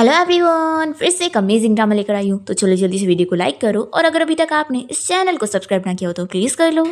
Hello everyone, फिर से एक अमेजिंग ड्रामा लेकर आई हूँ। तो चलो जल्दी से वीडियो को लाइक करो और अगर अभी तक आपने इस चैनल को सब्सक्राइब ना किया हो तो प्लीज़ कर लो।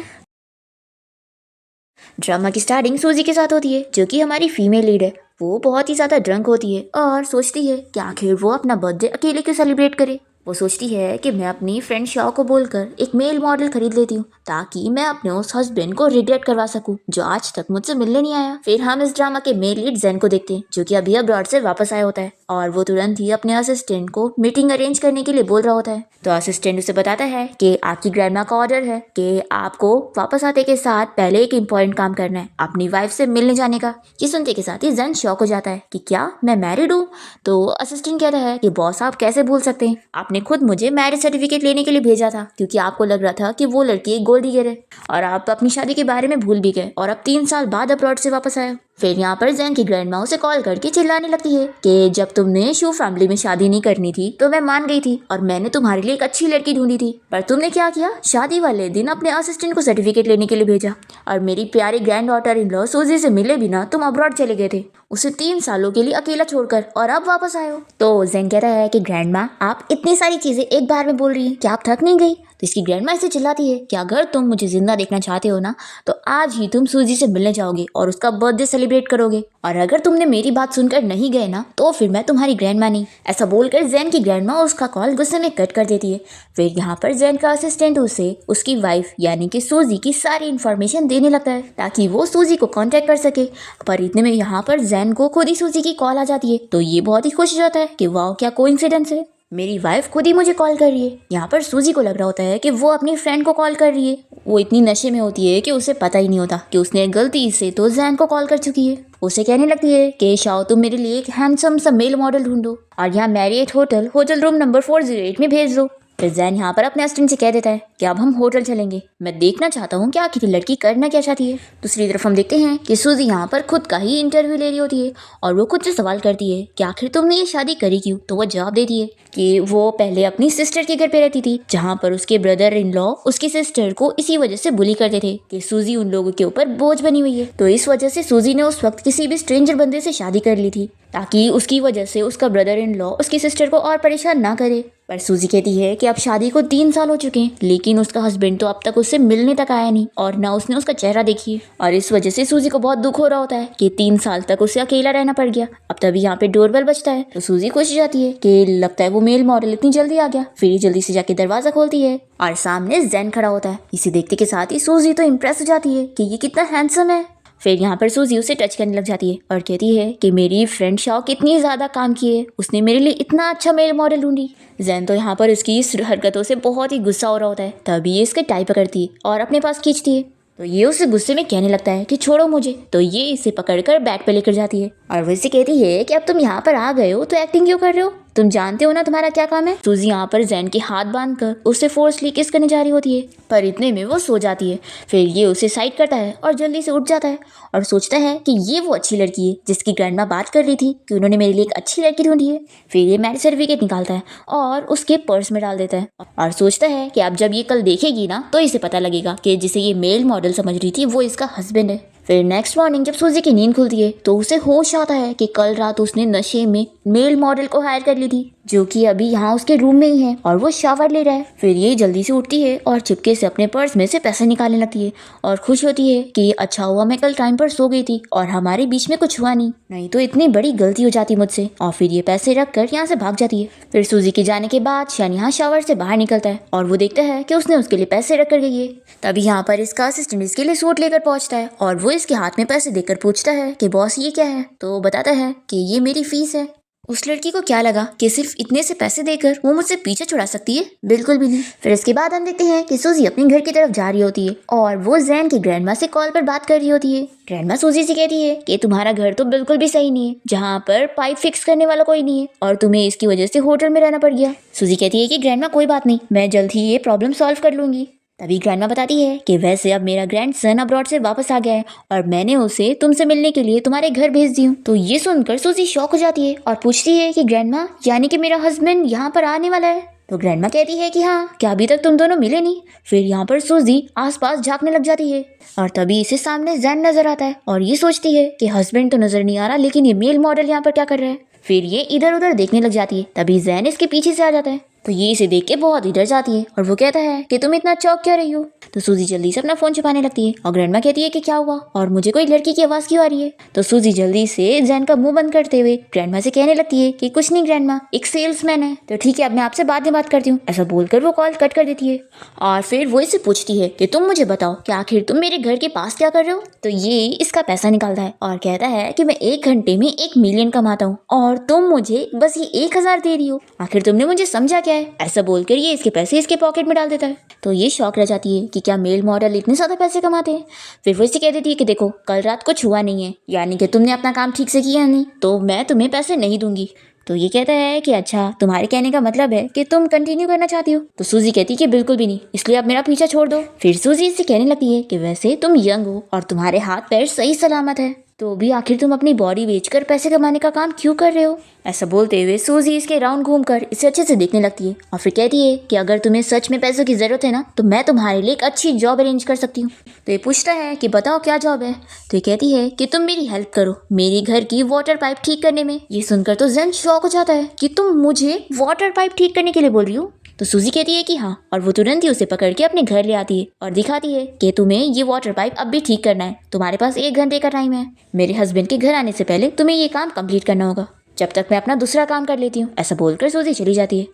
ड्रामा की स्टार्टिंग सूजी के साथ होती है, जो कि हमारी फीमेल लीड है। वो बहुत ही ज़्यादा ड्रंक होती है और सोचती है कि आखिर वो अपना बर्थडे अकेले क्यों सेलिब्रेट करे। वो सोचती है कि मैं अपनी फ्रेंड शाओ को बोलकर एक मेल मॉडल खरीद लेती हूँ ताकि मैं अपने उस हस्बैंड को रिग्रेट करवा सकूँ जो आज तक मुझसे मिलने नहीं आया। फिर हम इस ड्रामा के मेल लीड जेन को देखते हैं, जो कि अभी अब्रॉड से वापस आया होता है और वो तुरंत ही अपने असिस्टेंट को मीटिंग अरेंज करने के लिए बोल रहा होता है। तो असिस्टेंट उसे बताता है कि आपकी ग्रैंडमा का ऑर्डर है कि आपको वापस आते के साथ पहले एक इम्पोर्टेंट काम करना है, अपनी वाइफ से मिलने जाने का। ये सुनते के साथ ही जेन शॉक हो जाता है कि क्या मैं मैरिड हूँ। तो असिस्टेंट कहता है कि बॉस आप कैसे भूल सकते हैं, आपने खुद मुझे मैरिज सर्टिफिकेट लेने के लिए भेजा था क्योंकि आपको लग रहा था कि वो लड़की एक गोल्ड डिगर है और आप अपनी शादी के बारे में भूल भी गए और अब 3 साल बाद अब्रॉड से वापस आए। फिर यहाँ पर जेन की ग्रैंडमा उसे कॉल करके चिल्लाने लगती है कि जब तुमने शू फैमिली में शादी नहीं करनी थी तो मैं मान गई थी और मैंने तुम्हारे लिए एक अच्छी लड़की ढूंढी थी, पर तुमने क्या किया, शादी वाले दिन अपने असिस्टेंट को सर्टिफिकेट लेने के लिए भेजा और मेरी प्यारी ग्रैंड डॉटर इन लॉ सूजी से मिले बिना तुम अब्रॉड चले गए थे, उसे 3 सालों के लिए अकेला छोड़कर, और अब वापस आए हो। तो जेन कहता है कि ग्रैंडमा आप इतनी सारी चीजें एक बार में बोल रही हैं, क्या आप थक नहीं गई। तो इसकी ग्रैंडमा इसे चिल्लाती है कि अगर तुम मुझे जिंदा देखना चाहते हो ना तो आज ही तुम सूजी से मिलने जाओगे और उसका बर्थडे सेलिब्रेट करोगे, और अगर तुमने मेरी बात सुनकर नहीं गए ना तो फिर मैं तुम्हारी ग्रैंडमा नहीं। ऐसा बोलकर जेन की ग्रैंडमा उसका कॉल गुस्से में कट कर देती है। फिर यहाँ पर जेन का असिस्टेंट उसे उसकी वाइफ यानी कि सूजी की सारी इन्फॉर्मेशन देने लगता है ताकि वो सूजी को कांटेक्ट कर सके। पर इतने में यहाँ पर जेन को खुद ही सूजी की कॉल आ जाती है, तो ये बहुत ही खुश हो जाता है कि वाह क्या कोइंसिडेंस है, मेरी वाइफ खुद ही मुझे कॉल कर रही है। यहाँ पर सूजी को लग रहा होता है कि वो अपनी फ्रेंड को कॉल कर रही है। वो इतनी नशे में होती है कि उसे पता ही नहीं होता कि उसने गलती से तो जैन को कॉल कर चुकी है। उसे कहने लगती है कि शाओ तुम मेरे लिए एक हैंडसम सा मेल मॉडल ढूंढो और यहाँ मैरियट होटल रूम नंबर 408 में भेज दो। फिर जैन यहाँ पर अपने असिस्टेंट से कह देता है कि अब हम होटल चलेंगे, मैं देखना चाहता हूँ कि आखिर लड़की करना क्या चाहती है। दूसरी तरफ हम देखते हैं कि सूजी यहाँ पर खुद का ही इंटरव्यू ले रही होती है और वो खुद से सवाल करती है कि आखिर तुमने ये शादी करी क्यों। तो वो जवाब देती है कि वो पहले अपनी सिस्टर के घर पे रहती थी जहाँ पर उसके ब्रदर इन लॉ उसकी सिस्टर को इसी वजह से बुली करते थे कि सूजी उन लोगों के ऊपर बोझ बनी हुई है। तो इस वजह से सूजी ने उस वक्त किसी भी स्ट्रेंजर बंदे से शादी कर ली थी ताकि उसकी वजह से उसका ब्रदर इन लॉ उसकी सिस्टर को और परेशान ना करे। पर सूजी कहती है कि अब शादी को 3 साल हो चुके हैं लेकिन उसका हस्बैंड तो अब तक उससे मिलने तक आया नहीं और ना उसने उसका चेहरा देखी है, और इस वजह से सूजी को बहुत दुख हो रहा होता है कि 3 साल तक उसे अकेला रहना पड़ गया। अब तभी यहाँ पे डोरबेल बजता है तो सूजी खुश हो जाती है कि लगता है वो मेल मॉडल इतनी जल्दी आ गया। फिर जल्दी से जाके दरवाजा खोलती है और सामने जेन खड़ा होता है। इसे देखते के साथ ही सूजी तो इम्प्रेस हो जाती है कि ये कितना हैंडसम है। फिर यहाँ पर सूजी उसे टच करने लग जाती है और कहती है कि मेरी फ्रेंड शाओ कितनी ज़्यादा काम की है, उसने मेरे लिए इतना अच्छा मेल मॉडल ढूंढी। जैन तो यहाँ पर उसकी इस हरकतों से बहुत ही गुस्सा हो रहा होता है, तभी ये इसके टाई पकड़ती है और अपने पास खींचती है। तो ये उसे गुस्से में कहने लगता है कि छोड़ो मुझे। तो ये इसे पकड़कर बैग पे लेकर जाती है और वो इसे कहती है कि अब तुम यहाँ पर आ गए हो तो एक्टिंग क्यों कर रहे हो, तुम जानते हो ना तुम्हारा क्या काम है। सूजी यहाँ पर जैन के हाथ बांधकर उसे फोर्सली किस करने जा रही होती है, पर इतने में वो सो जाती है। फिर ये उसे साइड करता है और जल्दी से उठ जाता है और सोचता है कि ये वो अच्छी लड़की है जिसकी ग्रैंडमा बात कर रही थी कि उन्होंने मेरे लिए एक अच्छी लड़की ढूंढी है। फिर ये मैरिज सर्टिफिकेट निकालता है और उसके पर्स में डाल देता है और सोचता है कि अब जब ये कल देखेगी ना तो इसे पता लगेगा कि जिसे ये मेल मॉडल समझ रही थी वो इसका हस्बैंड है। फिर नेक्स्ट मॉर्निंग जब सूजी की नींद खुलती है तो उसे होश आता है कि कल रात उसने नशे में मेल मॉडल को हायर कर ली थी जो कि अभी यहाँ उसके रूम में ही है और वो शावर ले रहा है। फिर ये जल्दी से उठती है और चुपके से अपने पर्स में से पैसे निकालने लगती है और खुश होती है कि अच्छा हुआ मैं कल टाइम पर सो गई थी और हमारे बीच में कुछ हुआ नहीं तो इतनी बड़ी गलती हो जाती मुझसे। और फिर ये पैसे रख कर यहाँ से भाग जाती है। फिर सूजी के जाने के बाद शान यहाँ शावर से बाहर निकलता है और वो देखता है कि उसने उसके लिए पैसे रख कर गई है। तभी यहाँ पर इसका असिस्टेंट इसके लिए सूट लेकर पहुंचता है और वो इसके हाथ में पैसे देकर पूछता है कि बॉस ये क्या है। तो बताता है कि ये मेरी फीस है। उस लड़की को क्या लगा कि सिर्फ इतने से पैसे देकर वो मुझसे पीछे छुड़ा सकती है, बिल्कुल भी नहीं। फिर इसके बाद हम देखते हैं कि सूजी अपने घर की तरफ जा रही होती है और वो जैन की ग्रैंडमा से कॉल पर बात कर रही होती है। ग्रैंडमा सूजी से कहती है कि तुम्हारा घर तो बिल्कुल भी सही नहीं है, जहाँ पर पाइप फिक्स करने वाला कोई नहीं है और तुम्हें इसकी वजह से होटल में रहना पड़ गया। सूजी कहती है कि ग्रैंडमा कोई बात नहीं, मैं जल्द ही ये प्रॉब्लम सॉल्व कर लूंगी। तभी ग्रैंडमा बताती है कि वैसे अब मेरा ग्रैंडसन अब्रॉड से वापस आ गया है और मैंने उसे तुमसे मिलने के लिए तुम्हारे घर भेज दी हूँ। तो ये सुनकर सूजी शॉक हो जाती है और पूछती है कि ग्रैंडमा यानी कि मेरा हस्बैंड यहाँ पर आने वाला है। तो ग्रैंडमा कहती है कि हाँ, क्या अभी तक तुम दोनों मिले नहीं। फिर यहाँ पर सूजी आसपास झांकने लग जाती है और तभी इसे सामने जैन नजर आता है और ये सोचती है कि हस्बैंड तो नजर नहीं आ रहा लेकिन ये मेल मॉडल यहाँ पर क्या कर रहा है। फिर ये इधर उधर देखने लग जाती है। तभी जैन इसके पीछे से आ जाता है, तो ये इसे देख के बहुत ही डर जाती है और वो कहता है कि तुम इतना चौंक क्यों रही हो। तो सूजी जल्दी से अपना फोन छुपाने लगती है और ग्रैंडमा कहती है कि क्या हुआ और मुझे कोई लड़की की आवाज़ क्यों आ रही है। तो सूजी जल्दी से जैन का मुंह बंद करते हुए ग्रैंडमा से कहने लगती है कि कुछ नहीं ग्रैंडमा, एक सेल्समैन है। तो ठीक है, अब मैं आपसे बाद में बात करती हूँ, ऐसा बोलकर वो कॉल कट कर देती है। और फिर वो इससे पूछती है कि तुम मुझे बताओ कि आखिर तुम मेरे घर के पास क्या कर रहे हो। तो ये इसका पैसा निकालता है और कहता है कि मैं 1 घंटे में 1 मिलियन कमाता हूँ और तुम मुझे बस ये 1,000 दे रही हो, आखिर तुमने मुझे समझा क्या है। ऐसा बोलकर ये इसके पैसे इसके पॉकेट में डाल देता है। तो ये शौक रह जाती है कि क्या मेल मॉडल इतने ज़्यादा पैसे कमाते हैं। फिर वो इसे कह देती है कि देखो कल रात कुछ हुआ नहीं है, यानी कि तुमने अपना काम ठीक से किया नहीं, तो मैं तुम्हें पैसे नहीं दूंगी। तो ये कहता है कि अच्छा, तुम्हारे कहने का मतलब है कि तुम कंटिन्यू करना चाहती हो। तो सूजी कहती है कि बिल्कुल भी नहीं, इसलिए आप मेरा पीछा छोड़ दो। फिर सूजी इससे कहने लगती है कि वैसे तुम यंग हो और तुम्हारे हाथ पैर सही सलामत है, तो भी आखिर तुम अपनी बॉडी बेचकर पैसे कमाने का काम क्यों कर रहे हो। ऐसा बोलते हुए सूजी इसके राउंड घूमकर इसे अच्छे से देखने लगती है और फिर कहती है कि अगर तुम्हें सच में पैसों की जरूरत है ना, तो मैं तुम्हारे लिए एक अच्छी जॉब अरेंज कर सकती हूँ। तो ये पूछता है कि बताओ क्या जॉब है। तो ये कहती है कि तुम मेरी हेल्प करो मेरी घर की वाटर पाइप ठीक करने में। ये सुनकर तो जैन शॉक हो जाता है कि तुम मुझे वाटर पाइप ठीक करने के लिए बोल रही हो। तो सूजी कहती है कि हाँ, और वो तुरंत ही उसे पकड़ के अपने घर ले आती है और दिखाती है कि तुम्हें ये वाटर पाइप अब भी ठीक करना है, तुम्हारे पास 1 घंटे का टाइम है। मेरे हस्बैंड के घर आने से पहले तुम्हें ये काम कंप्लीट करना होगा, जब तक मैं अपना दूसरा काम कर लेती हूँ। ऐसा बोलकर सूजी चली जाती है।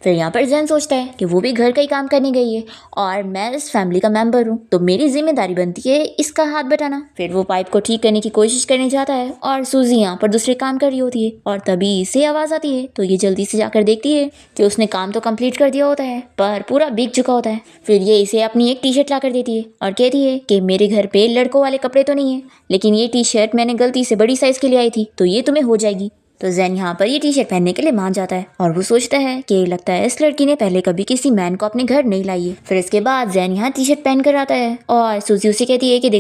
फिर यहाँ पर जैन सोचता है कि वो भी घर का ही काम करने गई है और मैं इस फैमिली का मेंबर हूँ, तो मेरी जिम्मेदारी बनती है इसका हाथ बटाना। फिर वो पाइप को ठीक करने की कोशिश करने जाता है और सूजी यहाँ पर दूसरे काम कर रही होती है और तभी इसे आवाज़ आती है। तो ये जल्दी से जाकर देखती है कि उसने काम तो कंप्लीट कर दिया होता है पर पूरा भीग चुका होता है। फिर ये इसे अपनी एक टी-शर्ट ला कर देती है और कहती है कि मेरे घर पे लड़कों वाले कपड़े तो नहीं है, लेकिन ये टी-शर्ट मैंने गलती से बड़ी साइज़ के लिए आई थी, तो ये तुम्हें हो जाएगी। तो जैन यहाँ पर ये टी-शर्ट पहनने के लिए मान जाता है और वो सोचता है कि लगता है इस लड़की ने पहले कभी किसी मैन को अपने घर नहीं लाई है। फिर इसके बाद जैन यहाँ टी-शर्ट पहन कर आता है और सूजी उसे कहती है कि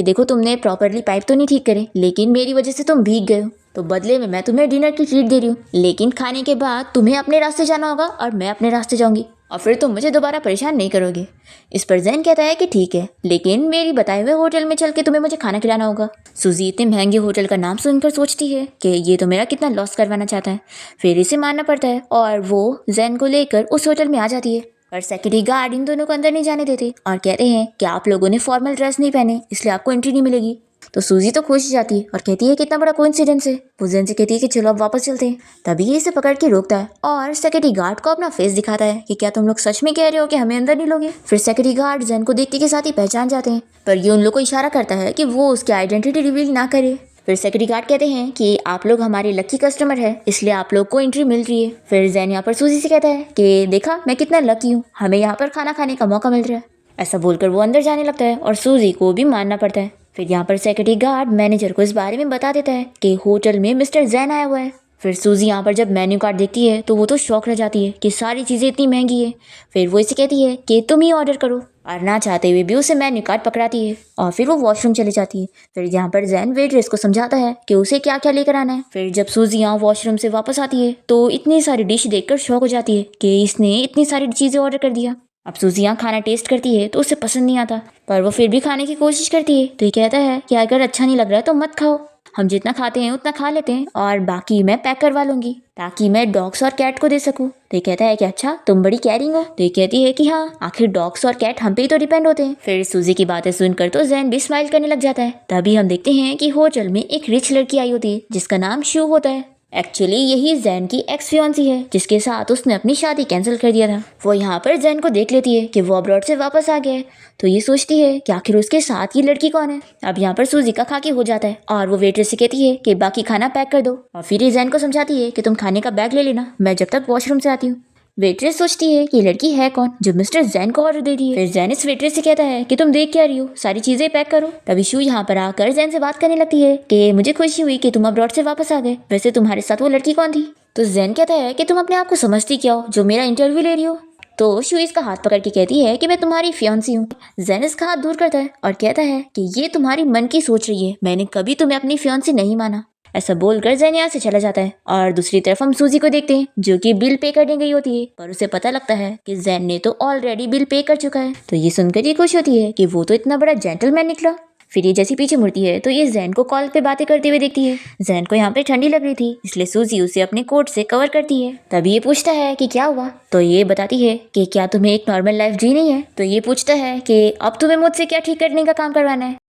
देखो तुमने प्रॉपरली पाइप तो नहीं ठीक करे, लेकिन मेरी वजह से तुम भीग गए हो, तो बदले में मैं तुम्हें डिनर की ट्रीट दे रही हूँ, लेकिन खाने के बाद तुम्हें अपने रास्ते जाना होगा और मैं अपने रास्ते जाऊंगी और फिर तुम मुझे दोबारा परेशान नहीं करोगे। इस पर जैन कहता है कि ठीक है, लेकिन मेरी बताए हुए होटल में चल के तुम्हें मुझे खाना खिलाना होगा। सूजी इतने महंगे होटल का नाम सुनकर सोचती है कि ये तो मेरा कितना लॉस करवाना चाहता है। फिर इसे मानना पड़ता है और वो जैन को लेकर उस होटल में आ जाती है, पर सेक्यूरिटी गार्ड इन दोनों को अंदर नहीं जाने देते और कहते हैं कि आप लोगों ने फॉर्मल ड्रेस नहीं पहने, इसलिए आपको एंट्री नहीं मिलेगी। तो सूजी तो खुश जाती है और कहती है कितना बड़ा कोइंसिडेंस है। वो जैन से कहती है कि चलो अब वापस चलते हैं। तभी ये इसे पकड़ के रोकता है और सेक्यूरिटी गार्ड को अपना फेस दिखाता है कि क्या तुम लोग सच में कह रहे हो कि हमें अंदर नहीं लोगे। फिर सेक्यूरिटी गार्ड जैन को देखते के साथ ही पहचान जाते हैं, पर ये उन लोग को इशारा करता है कि वो उसकी आइडेंटिटी रिवील ना करे। फिर सेक्यूरिटी गार्ड कहते हैं कि आप लोग हमारे लकी कस्टमर है, इसलिए आप लोग को एंट्री मिल रही है। फिर जैन यहाँ पर सूजी से कहता है कि देखा मैं कितना लकी हूँ, हमें यहाँ पर खाना खाने का मौका मिल रहा है। ऐसा बोलकर वो अंदर जाने लगता है और सूजी को भी मानना पड़ता है। फिर यहाँ पर सेक्यूरिटी गार्ड मैनेजर को इस बारे में बता देता है कि होटल में मिस्टर जैन आया हुआ है। फिर सूजी यहाँ पर जब मेन्यू कार्ड देखती है तो वो तो शौक रह जाती है कि सारी चीज़ें इतनी महंगी है। फिर वो इसे कहती है कि तुम ही ऑर्डर करो, और ना चाहते हुए भी उसे मेन्यू कार्ड पकड़ाती है और फिर वो वॉशरूम चली जाती है। फिर यहाँ पर जैन वेट्रेस को समझाता है कि उसे क्या क्या लेकर आना है। फिर जब सूजी यहाँ वॉशरूम से वापस आती है तो इतनी सारी डिश देखकर शौक हो जाती है कि इसने इतनी सारी चीज़ें ऑर्डर कर दिया। अब सूजी यहाँ खाना टेस्ट करती है तो उसे पसंद नहीं आता, पर वो फिर भी खाने की कोशिश करती है। तो ये कहता है कि अगर अच्छा नहीं लग रहा है तो मत खाओ, हम जितना खाते हैं उतना खा लेते हैं और बाकी मैं पैक करवा लूंगी ताकि मैं डॉग्स और कैट को दे सकूं। तो ये कहता है कि अच्छा तुम बड़ी केयरिंग हो। तो ये कहती है कि हाँ, आखिर डॉग्स और कैट हम पे ही तो डिपेंड होते हैं। फिर सूजी की बातें सुनकर तो जैन भी स्माइल करने लग जाता है। तभी हम देखते हैं कि होटल में एक रिच लड़की आई होती है जिसका नाम शू होता है। एक्चुअली यही जैन की एक्स फियांसी है जिसके साथ उसने अपनी शादी कैंसिल कर दिया था। वो यहाँ पर जैन को देख लेती है कि वो अब्रॉड से वापस आ गया है, तो ये सोचती है कि आखिर उसके साथ ये लड़की कौन है। अब यहाँ पर सूजी का खाके हो जाता है और वो वेटर से कहती है कि बाकी खाना पैक कर दो, और फिर ये जैन को समझाती है कि तुम खाने का बैग ले लेना, मैं जब तक वॉशरूम से आती हूँ। वेट्रेस सोचती है कि लड़की है कौन जो मिस्टर जैन को ऑर्डर दे रही है। फिर जैन इस वेट्रेस से कहता है कि तुम देख क्या रही हो, सारी चीजें पैक करो। तभी शू यहाँ पर आकर जैन से बात करने लगती है कि मुझे खुशी हुई कि तुम अब्रॉड से वापस आ गए, वैसे तुम्हारे साथ वो लड़की कौन थी। तो जैन कहता है कि तुम अपने आप को समझती क्या हो जो मेरा इंटरव्यू ले रही हो। तो शू इसका हाथ पकड़ के कहती है कि मैं तुम्हारी फियांसी हूँ। जैन इसका हाथ दूर करता है और कहता है कि ये तुम्हारी मन की सोच रही है, मैंने कभी तुम्हें अपनी फियांसी नहीं माना। ऐसा बोलकर जैन यहाँ से चला जाता है और दूसरी तरफ हम सूजी को देखते हैं जो कि बिल पे करने गई होती है, पर उसे पता लगता है कि जैन ने तो ऑलरेडी बिल पे कर चुका है। तो ये सुनकर ये खुश होती है कि वो तो इतना बड़ा जेंटलमैन निकला। फिर ये जैसी पीछे मुड़ती है तो ये जैन को कॉल पे बातें करते हुए देखती है। जैन को यहाँ पे ठंडी लग रही थी, इसलिए सूजी उसे अपने कोट से कवर करती है। तभी ये पूछता है कि क्या हुआ, तो ये बताती है कि क्या तुम्हें एक नॉर्मल लाइफ जीनी है। तो ये पूछता है कि अब तुम्हें मुझसे क्या ठीक करने का काम करवाना है।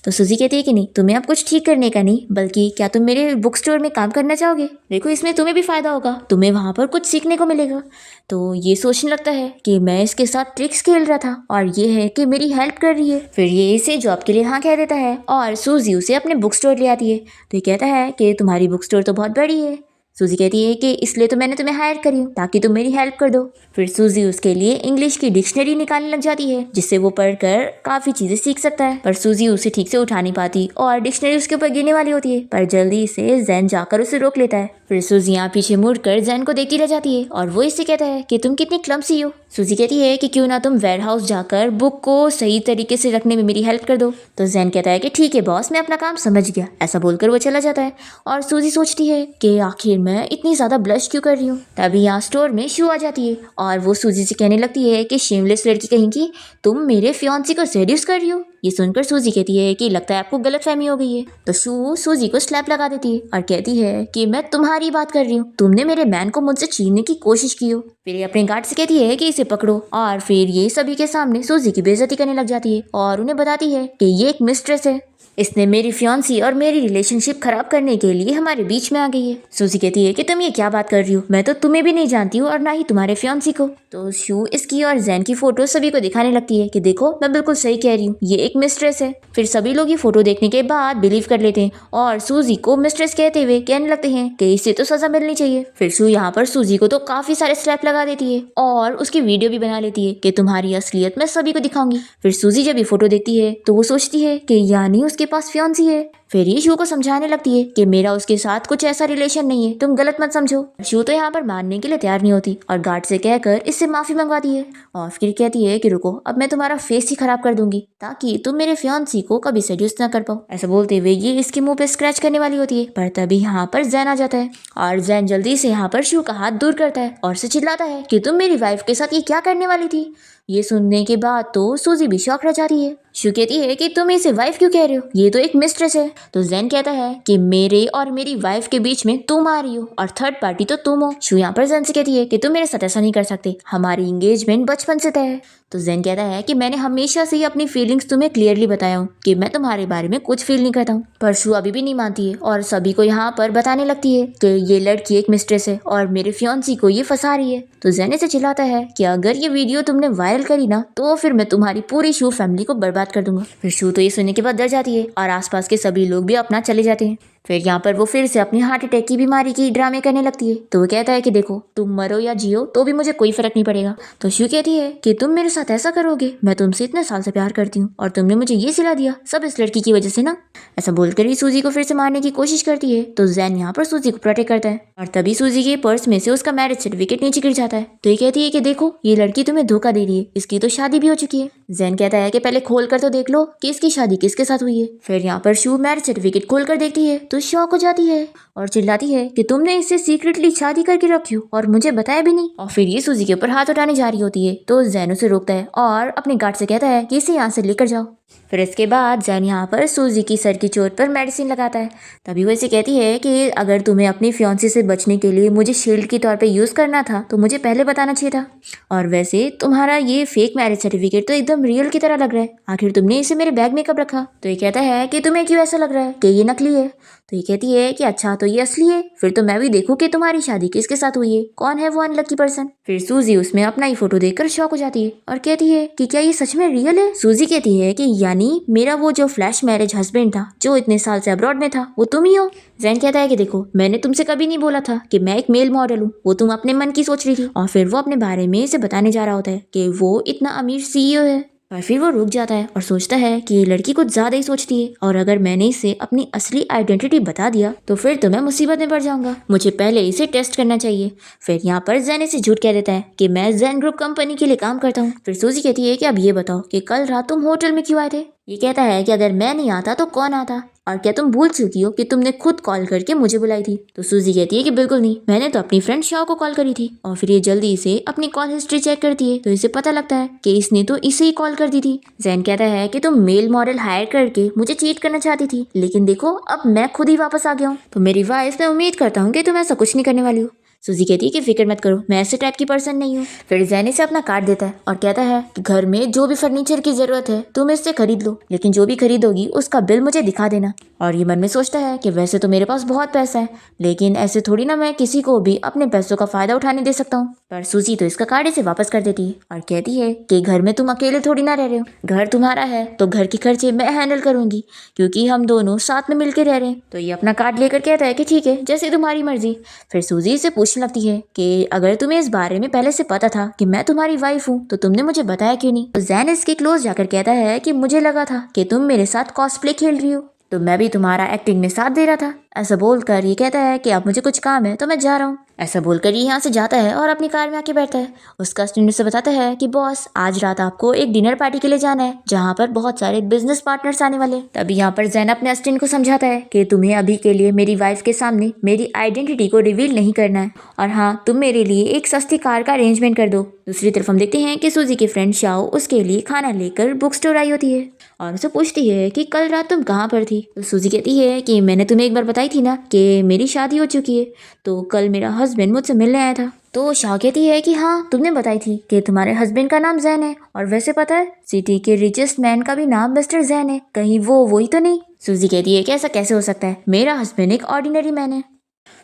तो सूजी कहती है कि नहीं, तुम्हें अब कुछ ठीक करने का नहीं, बल्कि क्या तुम मेरे बुक स्टोर में काम करना चाहोगे? देखो इसमें तुम्हें भी फायदा होगा, तुम्हें वहाँ पर कुछ सीखने को मिलेगा। तो ये सोचने लगता है कि मैं इसके साथ ट्रिक्स खेल रहा था और ये है कि मेरी हेल्प कर रही है। फिर ये इसे जॉब के लिए हाँ कह देता है और सूजी उसे अपने बुक स्टोर ले आती है। तो ये कहता है कि तुम्हारी बुक स्टोर तो बहुत बड़ी है। सूजी कहती है कि इसलिए तो मैंने तुम्हें हायर करी हूँ ताकि तुम मेरी हेल्प कर दो। फिर सूजी उसके लिए इंग्लिश की डिक्शनरी निकालने लग जाती है, जिससे वो पढ़कर काफ़ी चीज़ें सीख सकता है। पर सूजी उसे ठीक से उठा नहीं पाती और डिक्शनरी उसके ऊपर गिरने वाली होती है, पर जल्दी से जैन जाकर उसे रोक लेता है। फिर सूजी यहाँ पीछे मुड़कर जैन को देखती रह जाती है और वो इससे कहता है कि तुम कितनी क्लमसी हो। सूजी कहती है कि क्यों ना तुम वेयर हाउस जाकर बुक को सही तरीके से रखने में मेरी हेल्प कर दो। तो जैन कहता है कि ठीक है बॉस, मैं अपना काम समझ गया। ऐसा बोलकर वो चला जाता है और सूजी सोचती है कि आखिर मैं इतनी ज़्यादा ब्लश क्यों कर रही हूँ। तभी यहाँ स्टोर में शू आ जाती है और वो सूजी से कहने लगती है कि शेमलेस लड़की कहेंगी, तुम मेरे फियांसी को सेड्यूस कर रही हो। ये सुनकर सूजी कहती है कि लगता है आपको गलतफहमी हो गई है। तो शू सूजी को स्लैप लगा देती है और कहती है कि मैं तुम्हारी बात कर रही हूँ, तुमने मेरे मैन को मुझसे छीनने की कोशिश की हो। फिर ये अपने गार्ड से कहती है कि इसे पकड़ो और फिर ये सभी के सामने सूजी की बेइज्जती करने लग जाती है और उन्हें बताती है कि ये एक मिस्ट्रेस है, इसने मेरी फियांसी और मेरी रिलेशनशिप खराब करने के लिए हमारे बीच में आ गई है। सूजी कहती है कि तुम ये क्या बात कर रही हो, मैं तो तुम्हें भी नहीं जानती हूँ और ना ही तुम्हारे फियांसी को। तो शू इसकी और जैन की फोटो सभी को दिखाने लगती है कि देखो मैं बिल्कुल सही कह रही हूँ, ये एक मिस्ट्रेस है। फिर सभी लोग ये फोटो देखने के बाद बिलीव कर लेते हैं और सूजी को मिस्ट्रेस कहते हुए कहने लगते हैं कि इसे तो सजा मिलनी चाहिए। फिर शू यहाँ पर सूजी को तो काफी सारे स्लैप लगा देती है और उसकी वीडियो भी बना लेती है कि तुम्हारी असलियत मैं सभी को दिखाऊंगी। फिर सूजी जब ये फोटो देखती है तो वो सोचती है कि यानी उसके पास फियांसी है। फिर ये शू को समझाने लगती है कि मेरा उसके साथ कुछ ऐसा रिलेशन नहीं है, तुम गलत मत समझो। शू तो यहाँ पर मानने के लिए तैयार नहीं होती और गार्ड से कहकर इससे माफी मंगवाती है और फिर कहती है कि रुको, अब मैं तुम्हारा फेस ही खराब कर दूंगी ताकि तुम मेरे फियांसी को कभी सेड्यूस ना कर पाओ। ऐसा बोलते हुए ये इसके मुंह पे स्क्रैच करने वाली होती है, पर तभी यहाँ पर जैन आ जाता है और जैन जल्दी से यहाँ पर शू का हाथ दूर करता है और से चिल्लाता है कि तुम मेरी वाइफ के साथ ये क्या करने वाली थी। ये सुनने के बाद तो सूजी भी शॉक रह जाती है। शू कहती है कि तुम इसे वाइफ क्यों कह रहे हो, ये तो एक मिस्ट्रेस है। तो जैन कहता है कि मेरे और मेरी वाइफ के बीच में तुम आ रही हो और थर्ड पार्टी तो तुम हो। शू यहाँ पर जैन से कहती है कि तुम मेरे साथ ऐसा नहीं कर सकते, हमारी एंगेजमेंट बचपन से तय है। तो जैन कहता है कि मैंने हमेशा से ही अपनी फीलिंग्स तुम्हें क्लियरली बताया हूँ कि मैं तुम्हारे बारे में कुछ फील नहीं करता हूँ। पर शू अभी भी नहीं मानती है और सभी को यहाँ पर बताने लगती है कि ये लड़की एक मिस्ट्रेस है और मेरे फियांसी को ये फंसा रही है। तो जैन से चिल्लाता है कि अगर ये वीडियो तुमने वायरल करी ना तो फिर मैं तुम्हारी पूरी शू फैमिली को बर्बाद कर दूंगा। फिर शू तो ये सुनने के बाद डर जाती है और आसपास के सभी लोग भी अपना चले जाते हैं। फिर यहाँ पर वो फिर से अपनी हार्ट अटैक की बीमारी की ड्रामे करने लगती है। तो वो कहता है कि देखो तुम मरो या जियो तो भी मुझे कोई फर्क नहीं पड़ेगा। तो शू कहती है कि तुम मेरे साथ ऐसा करोगे, मैं तुमसे इतने साल से प्यार करती हूँ और तुमने मुझे ये सिला दिया सब इस लड़की की वजह से ना। ऐसा बोलकर ही सूजी को फिर से मारने की कोशिश करती है। तो जैन यहाँ पर सूजी को प्रोटेक्ट करता है और तभी सूजी के पर्स में से उसका मैरिज सर्टिफिकेट नीचे गिर जाता है। तो ये कहती है कि देखो ये लड़की तुम्हें धोखा दे रही है, इसकी तो शादी भी हो चुकी है। जैन कहता है कि पहले खोल कर तो देख लो कि इसकी शादी किसके साथ हुई है। फिर यहाँ पर शू मैरिज सर्टिफिकेट खोल कर देखती है तो शॉक हो जाती है और चिल्लाती है कि तुमने इससे सीक्रेटली शादी करके रखी हो और मुझे बताया भी नहीं। और फिर ये सूजी के ऊपर हाथ उठाने जा रही होती है तो जैन उसे रोकता है और अपने गार्ड से कहता है कि इसे यहाँ से लेकर जाओ। फिर इसके बाद जैन यहाँ पर सूजी की सर की चोट पर मेडिसिन लगाता है। तभी वो इसे कहती है कि अगर तुम्हें अपनी फियांसी से बचने के लिए मुझे शील्ड के तौर पे यूज़ करना था तो मुझे पहले बताना चाहिए था। और वैसे तुम्हारा ये फेक मैरिज सर्टिफिकेट तो एकदम रियल की तरह लग रहा है, आखिर तुमने इसे मेरे बैग में कब रखा। तो ये कहता है कि तुम्हें क्यों ऐसा लग रहा है कि ये नकली है। तो ये कहती है कि अच्छा तो ये असली है, फिर तो मैं भी देखूं कि तुम्हारी शादी किसके साथ हुई है, कौन है वो अनलकी पर्सन। फिर सूजी उसमें अपना ही फोटो देखकर शॉक हो जाती है और कहती है कि क्या ये सच में रियल है। सूजी कहती है कि यानी मेरा वो जो फ्लैश मैरिज हस्बैंड था जो इतने साल से अब्रॉड में था वो तुम ही हो। जैन कहता है कि देखो मैंने तुमसे कभी नहीं बोला था कि मैं एक मेल मॉडल हूँ, वो तुम अपने मन की सोच रही थी। और फिर वो अपने बारे में इसे बताने जा रहा होता है कि वो इतना अमीर सीईओ है। पर फिर वो रुक जाता है और सोचता है कि ये लड़की कुछ ज्यादा ही सोचती है और अगर मैंने इसे अपनी असली आइडेंटिटी बता दिया तो फिर तो मैं मुसीबत में पड़ जाऊंगा, मुझे पहले इसे टेस्ट करना चाहिए। फिर यहाँ पर जैन इसे झूठ कह देता है कि मैं जैन ग्रुप कंपनी के लिए काम करता हूँ। फिर सूजी कहती है कि अब ये बताओ कि कल रात तुम होटल में क्यों आए थे। ये कहता है कि अगर मैं नहीं आता तो कौन आता, और क्या तुम भूल चुकी हो कि तुमने खुद कॉल करके मुझे बुलाई थी? तो सूजी कहती है कि बिल्कुल नहीं, मैंने तो अपनी फ्रेंड शाओ को कॉल करी थी। और फिर ये जल्दी से अपनी कॉल हिस्ट्री चेक करती है तो इसे पता लगता है कि इसने तो इसे ही कॉल कर दी थी। जैन कहता है कि तुम मेल मॉडल हायर करके मुझे चीट करना चाहती थी, लेकिन देखो अब मैं खुद ही वापस आ गया हूँ। तो मेरी वाइफ, मैं उम्मीद करता हूँ कि तुम ऐसा कुछ नहीं करने वाली हो। सूजी कहती है कि फिक्र मत करो, मैं ऐसे टाइप की पर्सन नहीं हूँ। फिर जैन इसे अपना कार्ड देता है और कहता है कि घर में जो भी फर्नीचर की जरूरत है तुम इससे खरीद लो, लेकिन जो भी खरीदोगी उसका बिल मुझे दिखा देना। और ये मन में सोचता है कि वैसे तो मेरे पास बहुत पैसा है, लेकिन ऐसे थोड़ी ना मैं किसी को भी अपने पैसों का फायदा उठाने दे सकता हूँ। पर सूजी तो इसका कार्ड इसे वापस कर देती है और कहती है कि घर में तुम अकेले थोड़ी ना रह रहे हो, घर तुम्हारा है तो घर के खर्चे मैं हैंडल करूंगी, क्योंकि हम दोनों साथ में मिलकर रह रहे हैं। तो ये अपना कार्ड लेकर कहता है कि ठीक है, जैसे तुम्हारी मर्जी। फिर सूजी इसे पूछने लगती है कि अगर तुम्हें इस बारे में पहले से पता था कि मैं तुम्हारी वाइफ हूँ तो तुमने मुझे बताया क्यों नहीं? तो जैन इसके क्लोज जाकर कहता है कि मुझे लगा था कि तुम मेरे साथ कॉस्प्ले खेल रही हो, तो मैं भी तुम्हारा एक्टिंग में साथ दे रहा था। ऐसा बोलकर ये कहता है कि अब मुझे कुछ काम है तो मैं जा रहा हूँ। ऐसा बोलकर ये यहाँ से जाता है और अपनी कार में आके बैठता है। उसका असिस्टेंट से बताता है कि बॉस, आज रात आपको एक डिनर पार्टी के लिए जाना है जहाँ पर बहुत सारे बिजनेस पार्टनर्स आने वाले। तभी यहाँ पर जैन अपने असिस्टेंट को समझाता है कि तुम्हें अभी के लिए मेरी वाइफ के सामने मेरी आइडेंटिटी को रिवील नहीं करना है, और हाँ, तुम मेरे लिए एक सस्ती कार का अरेंजमेंट कर दो। दूसरी तरफ हम देखते हैं कि सूजी की फ्रेंड शाओ उसके लिए खाना लेकर बुक स्टोर आई होती है और उसे पूछती है कि कल रात तुम कहाँ पर थी? तो सूजी कहती है कि मैंने तुम्हें एक बार बताई थी ना कि मेरी शादी हो चुकी है, तो कल मेरा हस्बैंड मुझसे मिलने आया था। तो शाह कहती है कि हाँ, तुमने बताई थी कि तुम्हारे हस्बैंड का नाम जैन है, और वैसे पता है सिटी के रिचेस्ट मैन का भी नाम मिस्टर जैन है, कहीं वो वही तो नहीं? सूजी कहती है कि ऐसा कैसे हो सकता है, मेरा हस्बैंड एक ऑर्डिनरी मैन है।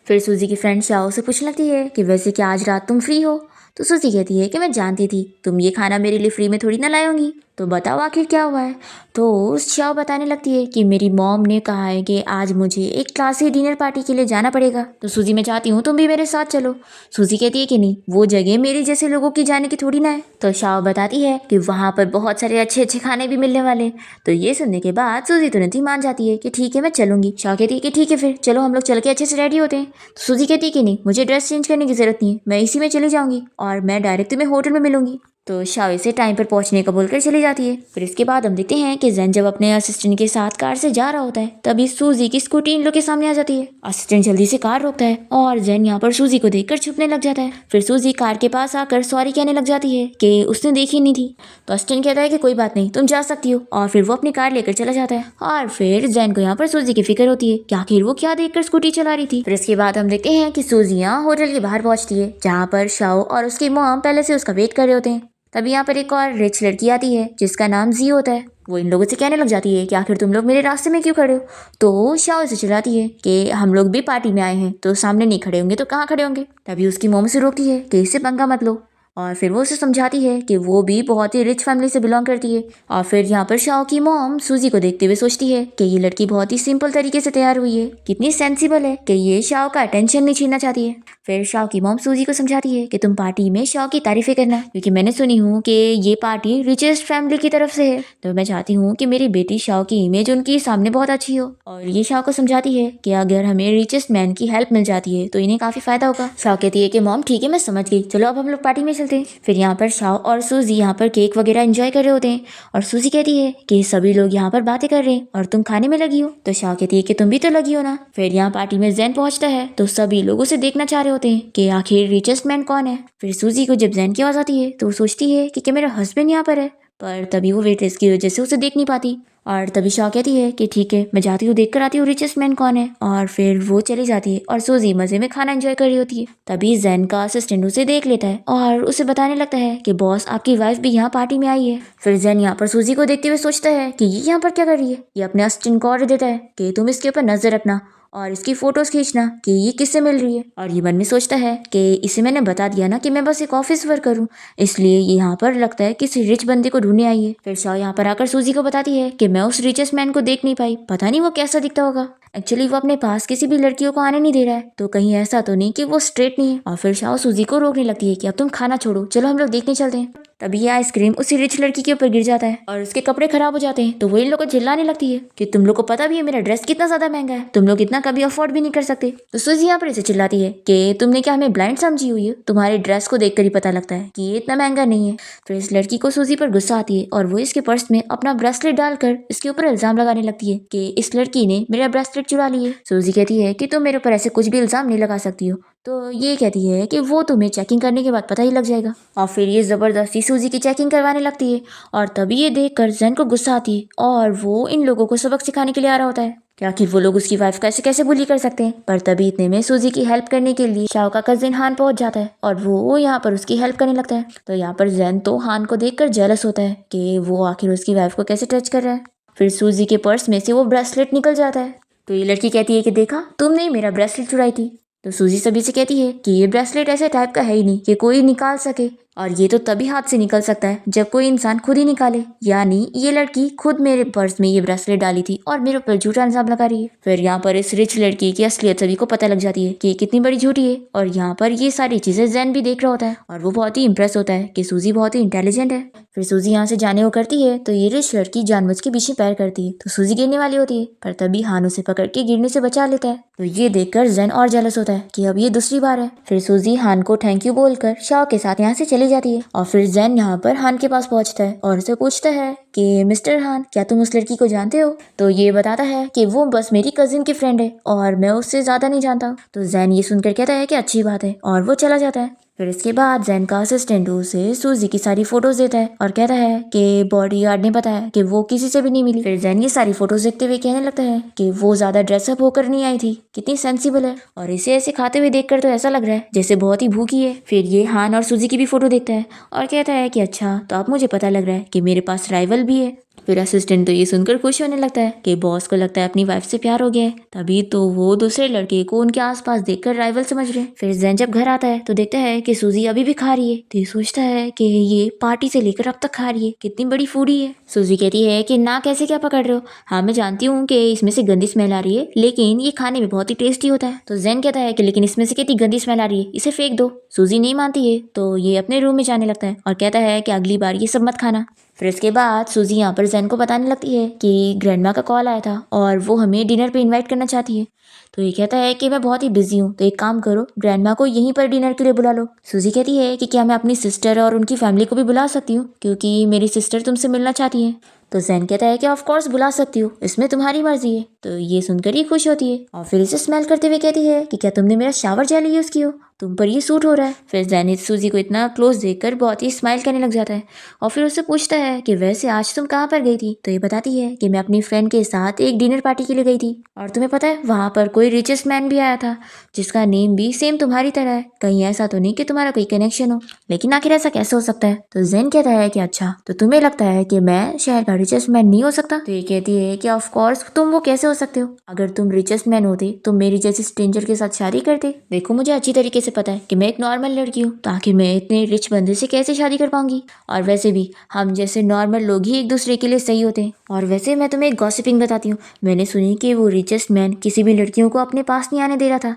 फिर सूजी की फ्रेंड शाओ से पूछने लगती है कि वैसे क्या आज रात तुम फ्री हो? तो सूजी कहती है कि मैं जानती थी तुम ये खाना मेरे लिए फ्री में थोड़ी ना लाए होंगी, तो बताओ आखिर क्या हुआ है? तो शाओ बताने लगती है कि मेरी मॉम ने कहा है कि आज मुझे एक क्लासी डिनर पार्टी के लिए जाना पड़ेगा, तो सूजी मैं चाहती हूँ तुम भी मेरे साथ चलो। सूजी कहती है कि नहीं, वो जगह मेरे जैसे लोगों की जाने की थोड़ी ना है। तो शाओ बताती है कि वहाँ पर बहुत सारे अच्छे अच्छे खाने भी मिलने वाले। तो ये सुनने के बाद सूजी तुरंत ही मान जाती है कि ठीक है, मैं चलूंगी। शाओ कहती है कि ठीक है, फिर चलो हम लोग चल के अच्छे से रेडी होते हैं। तो सूजी कहती है कि नहीं, मुझे ड्रेस चेंज करने की जरूरत नहीं है, मैं इसी में चली जाऊंगी और मैं डायरेक्ट तुम्हें होटल में मिलूंगी। तो शाओ से टाइम पर पहुंचने का बोलकर चली जाती है। फिर इसके बाद हम देखते हैं कि जैन जब अपने असिस्टेंट के साथ कार से जा रहा होता है तभी सूजी की स्कूटी इन लोग के सामने आ जाती है। असिस्टेंट जल्दी से कार रोकता है और जैन यहाँ पर सूजी को देखकर छुपने लग जाता है। फिर सूजी कार के पास आकर सॉरी कहने लग जाती है कि उसने देखी नहीं थी। तो असिस्टेंट कहता है कि कोई बात नहीं, तुम जा सकती हो, और फिर वो अपनी कार लेकर चला जाता है। और फिर जैन को यहाँ पर सूजी की फिक्र होती है कि आखिर वो क्या देखकर स्कूटी चला रही थी। फिर इसके बाद हम देखते हैं कि सूजी यहाँ होटल के बाहर पहुंचती है जहाँ पर शाओ और उसकी मॉम पहले से उसका वेट कर रहे होते हैं। तभी यहाँ पर एक और रिच लड़की आती है जिसका नाम जी होता है। वो इन लोगों से कहने लग जाती है कि आखिर तुम लोग मेरे रास्ते में क्यों खड़े हो? तो शाओ से चिल्लाती है कि हम लोग भी पार्टी में आए हैं, तो सामने नहीं खड़े होंगे तो कहाँ खड़े होंगे? तभी उसकी मोम से रोकती है कि इससे पंगा मत लो, और फिर वो उसे समझाती है कि वो भी बहुत ही रिच फैमिली से बिलोंग करती है। और फिर यहाँ पर शाओ की मॉम सूजी को देखते हुए सोचती है कि ये लड़की बहुत ही सिंपल तरीके से तैयार हुई है, कितनी सेंसिबल है कि ये शाओ का अटेंशन नहीं छीनना चाहती है। फिर शाओ की मॉम सूजी को समझाती है कि तुम पार्टी में शाओ की तारीफें करना, क्योंकि मैंने सुनी हूँ कि ये पार्टी रिचेस्ट फैमिली की तरफ से है, तो मैं चाहती हूँ कि मेरी बेटी शाओ की इमेज उनकी सामने बहुत अच्छी हो। और ये शाओ को समझाती है कि अगर हमें रिचेस्ट मैन की हेल्प मिल जाती है तो इन्हें काफी फायदा होगा। शाओ कहती है कि मॉम ठीक है, मैं समझ गई, चलो अब हम लोग पार्टी में चलते हैं। फिर यहाँ पर शाओ और सूजी यहाँ पर केक वगैरह एंजॉय कर रहे होते हैं, और सूजी कहती है कि सभी लोग यहाँ पर बातें कर रहे हैं और तुम खाने में लगी हो। तो शाओ कहती है कि तुम भी तो लगी हो ना। फिर यहाँ पार्टी में जैन पहुंचता है तो सभी लोगों से देखना चाह रहे होते हैं कि आखिर रिचेस्ट मैन कौन है। फिर सूजी को जब जैन की आवाज आती है तो वो सोचती है कि क्या मेरा हस्बैंड यहाँ पर है, पर तभी वो वेट्रेस की वजह से उसे देख नहीं पाती। और तभी शाह कहती है कि ठीक है, मैं जाती हूँ, देख कर आती हूँ रिचेस्ट मैन कौन है। और फिर वो चली जाती है और सूजी मजे में खाना एंजॉय कर रही होती है। तभी जैन का असिस्टेंट उसे देख लेता है और उसे बताने लगता है कि बॉस, आपकी वाइफ भी यहाँ पार्टी में आई है। फिर जैन यहाँ पर सूजी को देखते हुए सोचता है कि ये यहाँ पर क्या कर रही है। ये अपने असिस्टेंट को ऑर्डर देता है कि तुम इसके ऊपर नजर रखना और इसकी फोटोज खींचना कि ये किससे मिल रही है। और ये मन में सोचता है कि इसे मैंने बता दिया ना कि मैं बस एक ऑफिस वर्कर हूँ, इसलिए ये यहाँ पर लगता है किसी रिच बंदे को ढूंढने आई है। फिर शाह यहाँ पर आकर सूजी को बताती है कि मैं उस रिचेस्ट मैन को देख नहीं पाई, पता नहीं वो कैसा दिखता होगा। एक्चुअली वो अपने पास किसी भी लड़कियों को आने नहीं दे रहा है, तो कहीं ऐसा तो नहीं कि वो स्ट्रेट नहीं है। और फिर शाह सूजी को रोकने लगती है कि अब तुम खाना छोड़ो, चलो हम लोग देखने चलते हैं। तभी ये आइसक्रीम उसी रिच लड़की के ऊपर गिर जाता है और उसके कपड़े खराब हो जाते हैं। तो वो इन लोगों को चिल्लाने लगती है कि तुम लोग को पता भी है मेरा ड्रेस कितना ज्यादा महंगा है, तुम लोग इतना कभी अफोर्ड भी नहीं कर सकते। तो सूजी यहाँ पर इसे चिल्लाती है कि तुमने क्या हमें ब्लाइंड समझी हुई है, तुम्हारे ड्रेस को देखकर ही पता लगता है कि ये इतना महंगा नहीं है। फिर इस लड़की को सूजी पर गुस्सा आती है और वो इसके पर्स में अपना ब्रेसलेट डालकर इसके ऊपर इल्जाम लगाने लगती है कि इस लड़की ने मेरा ब्रेसलेट चुरा लिया। सूजी कहती है कि तुम मेरे ऊपर ऐसे कुछ भी इल्जाम नहीं लगा सकती हो। तो ये कहती है कि वो तुम्हें चेकिंग करने के बाद पता ही लग जाएगा। और फिर ये जबरदस्ती सूजी की चेकिंग करवाने लगती है और तभी ये देखकर जैन को गुस्सा आती है और वो इन लोगों को सबक सिखाने के लिए आ रहा होता है कि आखिर वो लोग उसकी वाइफ कैसे कैसे बुली कर सकते हैं। पर तभी इतने में सूजी की हेल्प करने के लिए शाओ का कजिन हान पहुंच जाता है और वो यहाँ पर उसकी हेल्प करने लगता है। तो यहाँ पर जैन तो हान को देखकर जेलस होता है कि वो आखिर उसकी वाइफ को कैसे टच कर रहा है। फिर सूजी के पर्स में से वो ब्रेसलेट निकल जाता है। तो ये लड़की कहती है कि देखा, तुमने मेरा ब्रेसलेट चुराई थी। तो सूजी सभी से कहती है कि ये ब्रेसलेट ऐसे टाइप का है ही नहीं कि कोई निकाल सके, और ये तो तभी हाथ से निकल सकता है जब कोई इंसान खुद ही निकाले। यानी ये लड़की खुद मेरे पर्स में ये ब्रेसलेट डाली थी और मेरे ऊपर झूठा इल्जाम लगा रही है। फिर यहाँ पर इस रिच लड़की की असलियत सभी को पता लग जाती है कि ये कितनी बड़ी झूठी है। और यहाँ पर ये सारी चीजें जैन भी देख रहा होता है और वो बहुत ही इंप्रेस होता है कि सूजी बहुत ही इंटेलिजेंट है। फिर सूजी यहाँ से जाने को करती है तो ये रिच लड़की जानबूझ के पीछे पैर करती है तो सूजी गिरने वाली होती है, पर तभी हान उसे पकड़ के गिरने से बचा लेता है। तो ये देखकर जैन और जेलस होता है कि अब ये दूसरी बार है। फिर सूजी हान को थैंक यू बोलकर शाओ के साथ यहाँ से चली जाती है और फिर जैन यहाँ पर हान के पास पहुंचता है और उसे पूछता है कि मिस्टर हान, क्या तुम उस लड़की को जानते हो? तो ये बताता है कि वो बस मेरी कजिन की फ्रेंड है और मैं उससे ज्यादा नहीं जानता। तो जैन ये सुनकर कहता है कि अच्छी बात है और वो चला जाता है। फिर इसके बाद जैन का असिस्टेंट उसे सूजी की सारी फोटोज देता है और कहता है कि बॉडीगार्ड ने बताया कि वो किसी से भी नहीं मिली। फिर जैन ये सारी फोटोज देखते हुए कहने लगता है कि वो ज्यादा ड्रेसअप होकर नहीं आई थी, कितनी सेंसिबल है, और इसे ऐसे खाते हुए देखकर तो ऐसा लग रहा है जैसे बहुत ही भूखी है। फिर ये हान और सूजी की भी फोटो देखता है और कहता है कि अच्छा, तो अब मुझे पता लग रहा है कि मेरे पास राइवल भी है। फिर असिस्टेंट तो ये सुनकर खुश होने लगता है कि बॉस को लगता है अपनी वाइफ से प्यार हो गया है, तभी तो वो दूसरे लड़के को उनके आसपास देखकर राइवल समझ रहे हैं। फिर जैन जब घर आता है तो देखता है कि सूजी अभी भी खा रही है, तो ये सोचता है कि ये पार्टी से लेकर अब तक खा रही है, कितनी बड़ी फूडी है। सूजी कहती है कि ना, कैसे क्या पकड़ रहे हो? हाँ, मैं जानती हूँ कि इसमें से गंदी स्मेल आ रही है, लेकिन ये खाने में बहुत ही टेस्टी होता है। तो जैन कहता है कि लेकिन इसमें से कितनी गंदी स्मेल आ रही है, इसे फेंक दो। सूजी नहीं मानती है तो ये अपने रूम में जाने लगता है और कहता है कि अगली बार ये सब मत खाना। फिर इसके बाद सूजी यहाँ पर जैन को बताने लगती है कि ग्रैंडमा का कॉल आया था और वो हमें डिनर पे इनवाइट करना चाहती है। तो ये कहता है कि मैं बहुत ही बिजी हूँ, तो एक काम करो, ग्रैंडमा को यहीं पर डिनर के लिए बुला लो। सूजी कहती है कि क्या मैं अपनी सिस्टर और उनकी फैमिली को भी बुला सकती हूँ, क्योंकि मेरी सिस्टर तुमसे मिलना चाहती है। तो जैन कहता है कि ऑफ कोर्स बुला सकती हो, इसमें तुम्हारी मर्जी है। तो ये सुनकर ही खुश होती है और फिर इसे स्मेल करते हुए कहती है कि क्या तुमने मेरा शावर जेल यूज किया, तुम पर ये सूट हो रहा है। फिर जैन सूजी को इतना क्लोज देखकर बहुत ही स्माइल करने लग जाता है और फिर उससे पूछता है कि वैसे आज तुम कहाँ पर गई थी? तो ये बताती है कि मैं अपनी फ्रेंड के साथ एक डिनर पार्टी के लिए गई थी और तुम्हें पता है वहाँ पर कोई रिचेस्ट मैन भी आया था जिसका नेम भी सेम तुम्हारी तरह है, कहीं ऐसा तो नहीं कि तुम्हारा कोई कनेक्शन हो? लेकिन आखिर ऐसा कैसे हो सकता है? तो जैन कहता है कि अच्छा, तो तुम्हें लगता है कि मैं शहर का रिचेस्ट मैन नहीं हो सकता? तो ये कहती है कि ऑफ कोर्स तुम वो कैसे हो सकते हो, अगर तुम रिचेस्ट मैन होते तो मेरी जैसे स्ट्रेंजर के साथ शादी करते। देखो, मुझे अच्छी तरीके से पता है कि मैं एक नॉर्मल लड़की हूँ, तो आखिर मैं इतने रिच बंदे से कैसे शादी कर पाऊंगी? और वैसे भी हम जैसे नॉर्मल लोग ही एक दूसरे के लिए सही होते हैं। और वैसे मैं तुम्हें एक गॉसिपिंग बताती हूँ, मैंने सुनी कि वो रिचेस्ट मैन किसी भी लड़कियों को अपने पास नहीं आने दे रहा था।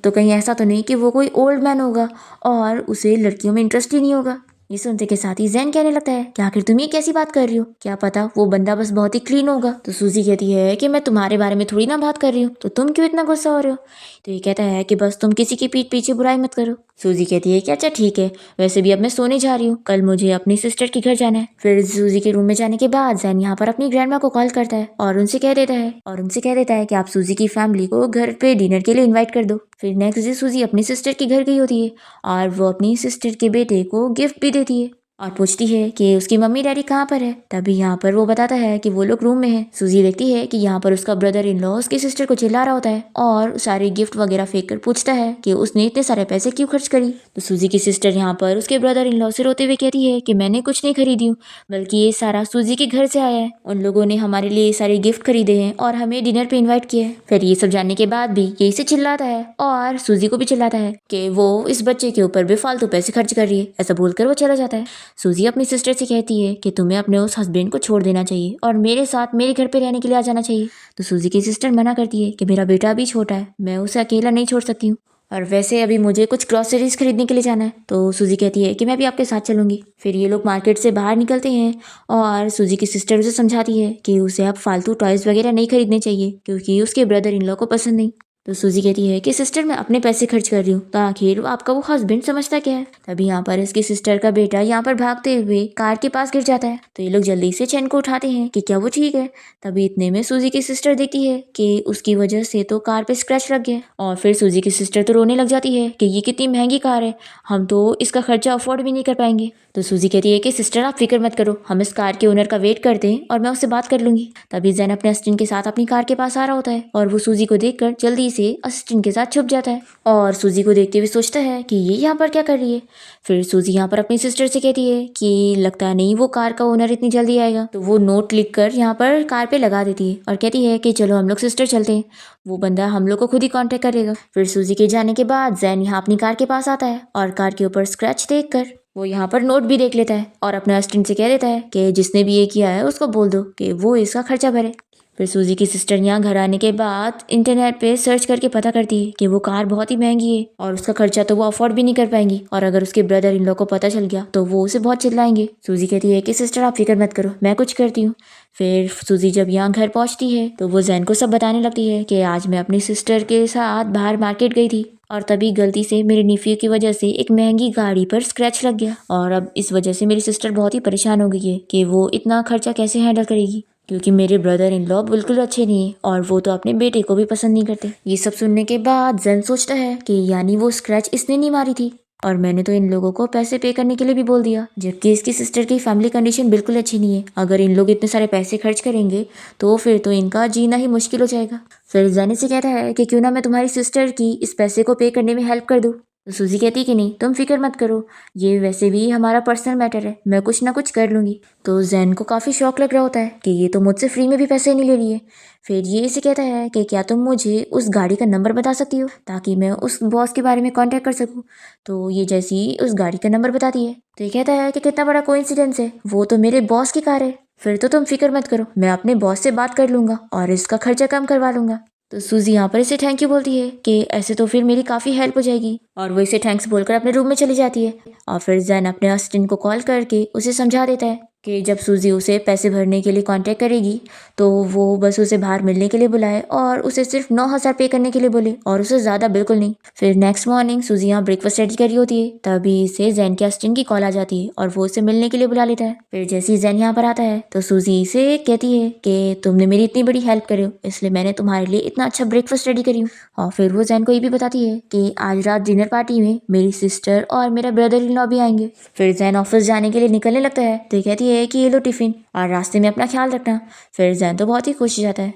तो कहीं ऐसा तो नहीं कि वो कोई ओल्ड मैन होगा और उसे लड़कियों में इंटरेस्ट ही नहीं होगा? ये सुनते के साथ ही जैन कहने लगता है कि आखिर तुम ये कैसी बात कर रही हो, क्या पता वो बंदा बस बहुत ही क्लीन होगा। तो सूजी कहती है कि मैं तुम्हारे बारे में थोड़ी ना बात कर रही हूँ, तो तुम क्यों इतना गुस्सा हो रहे हो? तो ये कहता है कि बस तुम किसी की पीठ पीछे बुराई मत करो। सूजी कहती है कि अच्छा ठीक है, वैसे भी अब मैं सोने जा रही हूँ, कल मुझे अपनी सिस्टर के घर जाना है। फिर सूजी के रूम में जाने के बाद जैन यहाँ पर अपनी ग्रैंडमा को कॉल करता है और उनसे कह देता है कि आप सूजी की फैमिली को घर पे डिनर के लिए इन्वाइट कर दो। फिर नेक्स्ट डे सूजी अपनी सिस्टर के घर गई होती है और वो अपनी सिस्टर के बेटे को गिफ्ट भी देती है और पूछती है कि उसकी मम्मी डैडी कहाँ पर है। तभी यहाँ पर वो बताता है कि वो लोग रूम में है। सूजी देखती है कि यहाँ पर उसका ब्रदर इन लॉ उसकी सिस्टर को चिल्ला रहा होता है और सारे गिफ्ट वगैरह फेंक कर पूछता है कि उसने इतने सारे पैसे क्यों खर्च करी। तो सूजी की सिस्टर यहाँ पर उसके ब्रदर इन लॉ से रोते हुए कहती है कि मैंने कुछ नहीं खरीदी हूँ, बल्कि ये सारा सूजी के घर से आया है, उन लोगों ने हमारे लिए ये सारे गिफ्ट खरीदे हैं और हमें डिनर पे इन्वाइट किया है। फिर ये सब जानने के बाद भी ये इसे चिल्लाता है और सूजी को भी चिल्लाता है कि वो इस बच्चे के ऊपर बेफालतू पैसे खर्च कर रही है। ऐसा बोलकर वो चला जाता है। सूजी अपनी सिस्टर से कहती है कि तुम्हें अपने उस हस्बैंड को छोड़ देना चाहिए और मेरे साथ मेरे घर पे रहने के लिए आ जाना चाहिए। तो सूजी की सिस्टर मना करती है कि मेरा बेटा अभी छोटा है, मैं उसे अकेला नहीं छोड़ सकती हूँ और वैसे अभी मुझे कुछ ग्रॉसरीज खरीदने के लिए जाना है। तो सूजी कहती है कि मैं भी आपके साथ चलूंगी। फिर ये लोग मार्केट से बाहर निकलते हैं और सूजी की सिस्टर उसे समझाती है कि उसे अब फालतू टॉयज वगैरह नहीं खरीदने चाहिए क्योंकि उसके ब्रदर इन लॉ को पसंद नहीं। तो सूजी कहती है कि सिस्टर मैं अपने पैसे खर्च कर रही हूँ तो आखिर आपका वो हस्बैंड समझता क्या है। तभी यहाँ पर इसकी सिस्टर का बेटा यहाँ पर भागते हुए कार के पास गिर जाता है। तो ये लोग जल्दी से चैन को उठाते हैं कि क्या वो ठीक है। तभी इतने में सूजी की सिस्टर देखती है कि उसकी वजह से तो कार पे स्क्रैच लग गया। और फिर सूजी की सिस्टर तो रोने लग जाती है कि ये कितनी महंगी कार है, हम तो इसका खर्चा अफोर्ड भी नहीं कर पाएंगे। तो सूजी कहती है कि सिस्टर आप फिक्र मत करो, हम इस कार के ओनर का वेट करते हैं और मैं उससे बात कर लूंगी। तभी जैन अपने असिस्टेंट के साथ अपनी कार के पास आ रहा होता है और वो सूजी को देखकर जल्दी से असिस्टेंट के साथ छुप जाता है और सूजी को देखते हुए सोचता है कि ये यहाँ पर क्या कर रही है। फिर सूजी यहाँ पर अपनी सिस्टर से कहती है कि लगता नहीं वो कार का ओनर इतनी जल्दी आएगा। तो वो नोट लिख कर यहाँ पर कार पे लगा देती है और कहती है कि चलो हम लोग सिस्टर चलते हैं, वो बंदा हम लोग को खुद ही कांटेक्ट करेगा। फिर सूजी के जाने के बाद जैन यहाँ अपनी कार के पास आता है और कार के ऊपर स्क्रैच देखकर वो यहाँ पर नोट भी देख लेता है और अपने असिस्टेंट से कह देता है कि जिसने भी ये किया है उसको बोल दो कि वो इसका खर्चा भरे। फिर सूजी की सिस्टर यहाँ घर आने के बाद इंटरनेट पे सर्च करके पता करती है कि वो कार बहुत ही महंगी है और उसका खर्चा तो वो अफोर्ड भी नहीं कर पाएंगी और अगर उसके ब्रदर इन लोग को पता चल गया तो वो उसे बहुत चिल्लाएंगे। सूजी कहती है कि सिस्टर आप फिक्र मत करो, मैं कुछ करती हूँ। फिर सूजी जब यहाँ घर पहुँचती है तो वो जैन को सब बताने लगती है कि आज मैं अपनी सिस्टर के साथ बाहर मार्केट गई थी और तभी गलती से मेरे निफ्यू की वजह से एक महंगी गाड़ी पर स्क्रैच लग गया और अब इस वजह से मेरी सिस्टर बहुत ही परेशान हो गई है कि वो इतना खर्चा कैसे हैंडल करेगी क्योंकि मेरे ब्रदर इन लॉ बिल्कुल अच्छे नहीं है और वो तो अपने बेटे को भी पसंद नहीं करते। ये सब सुनने के बाद जैन सोचता है कि यानी वो स्क्रैच इसने नहीं मारी थी और मैंने तो इन लोगों को पैसे पे करने के लिए भी बोल दिया, जबकि इसकी सिस्टर की फैमिली कंडीशन बिल्कुल अच्छी नहीं है। अगर इन लोग इतने सारे पैसे खर्च करेंगे तो फिर तो इनका जीना ही मुश्किल हो जाएगा। फिर जैन से कहता है कि क्यों ना मैं तुम्हारी सिस्टर की इस पैसे को पे करने में हेल्प कर दूँ। तो सूजी कहती है कि नहीं तुम फिक्र मत करो, ये वैसे भी हमारा पर्सनल मैटर है, मैं कुछ ना कुछ कर लूँगी। तो जैन को काफ़ी शौक लग रहा होता है कि ये तो मुझसे फ्री में भी पैसे नहीं ले रही है। फिर ये इसे कहता है कि क्या तुम मुझे उस गाड़ी का नंबर बता सकती हो ताकि मैं उस बॉस के बारे में कांटेक्ट कर सकूं। तो ये जैसे ही उस गाड़ी का नंबर बताती है तो ये कहता है कि कितना बड़ा कोइंसिडेंस है, वो तो मेरे बॉस की कार है। फिर तो तुम फिक्र मत करो, मैं अपने बॉस से बात कर लूँगा और इसका खर्चा कम करवा लूँगा। तो सूजी यहाँ पर इसे थैंक यू बोलती है कि ऐसे तो फिर मेरी काफ़ी हेल्प हो जाएगी और वो इसे थैंक्स बोलकर अपने रूम में चली जाती है। और फिर जैन अपने असिस्टेंट को कॉल करके उसे समझा देता है कि जब सूजी उसे पैसे भरने के लिए कांटेक्ट करेगी तो वो बस उसे बाहर मिलने के लिए बुलाए और उसे सिर्फ 9,000 पे करने के लिए बोले और उसे ज़्यादा बिल्कुल नहीं। फिर नेक्स्ट मॉर्निंग सूजी यहाँ ब्रेकफास्ट रेडी कर रही होती है तभी इसे जैन के असिस्टेंट की कॉल आ जाती है और वो उसे मिलने के लिए बुला लेता है। फिर जैसे ही जैन यहाँ पर आता है तो सूजी इसे कहती है कि तुमने मेरी इतनी बड़ी हेल्प करी हो इसलिए मैंने तुम्हारे लिए इतना अच्छा ब्रेकफास्ट रेडी करी हूँ। और फिर वो जैन को ये भी बताती है कि आज रात डिनर पार्टी में मेरी सिस्टर और मेरा ब्रदर इन लॉ भी आएंगे। फिर जैन ऑफिस जाने के लिए निकलने लगता है तो कहती है कि ये लो टिफिन और रास्ते में अपना ख्याल रखना। फिर जैन तो बहुत ही खुश हो जाता है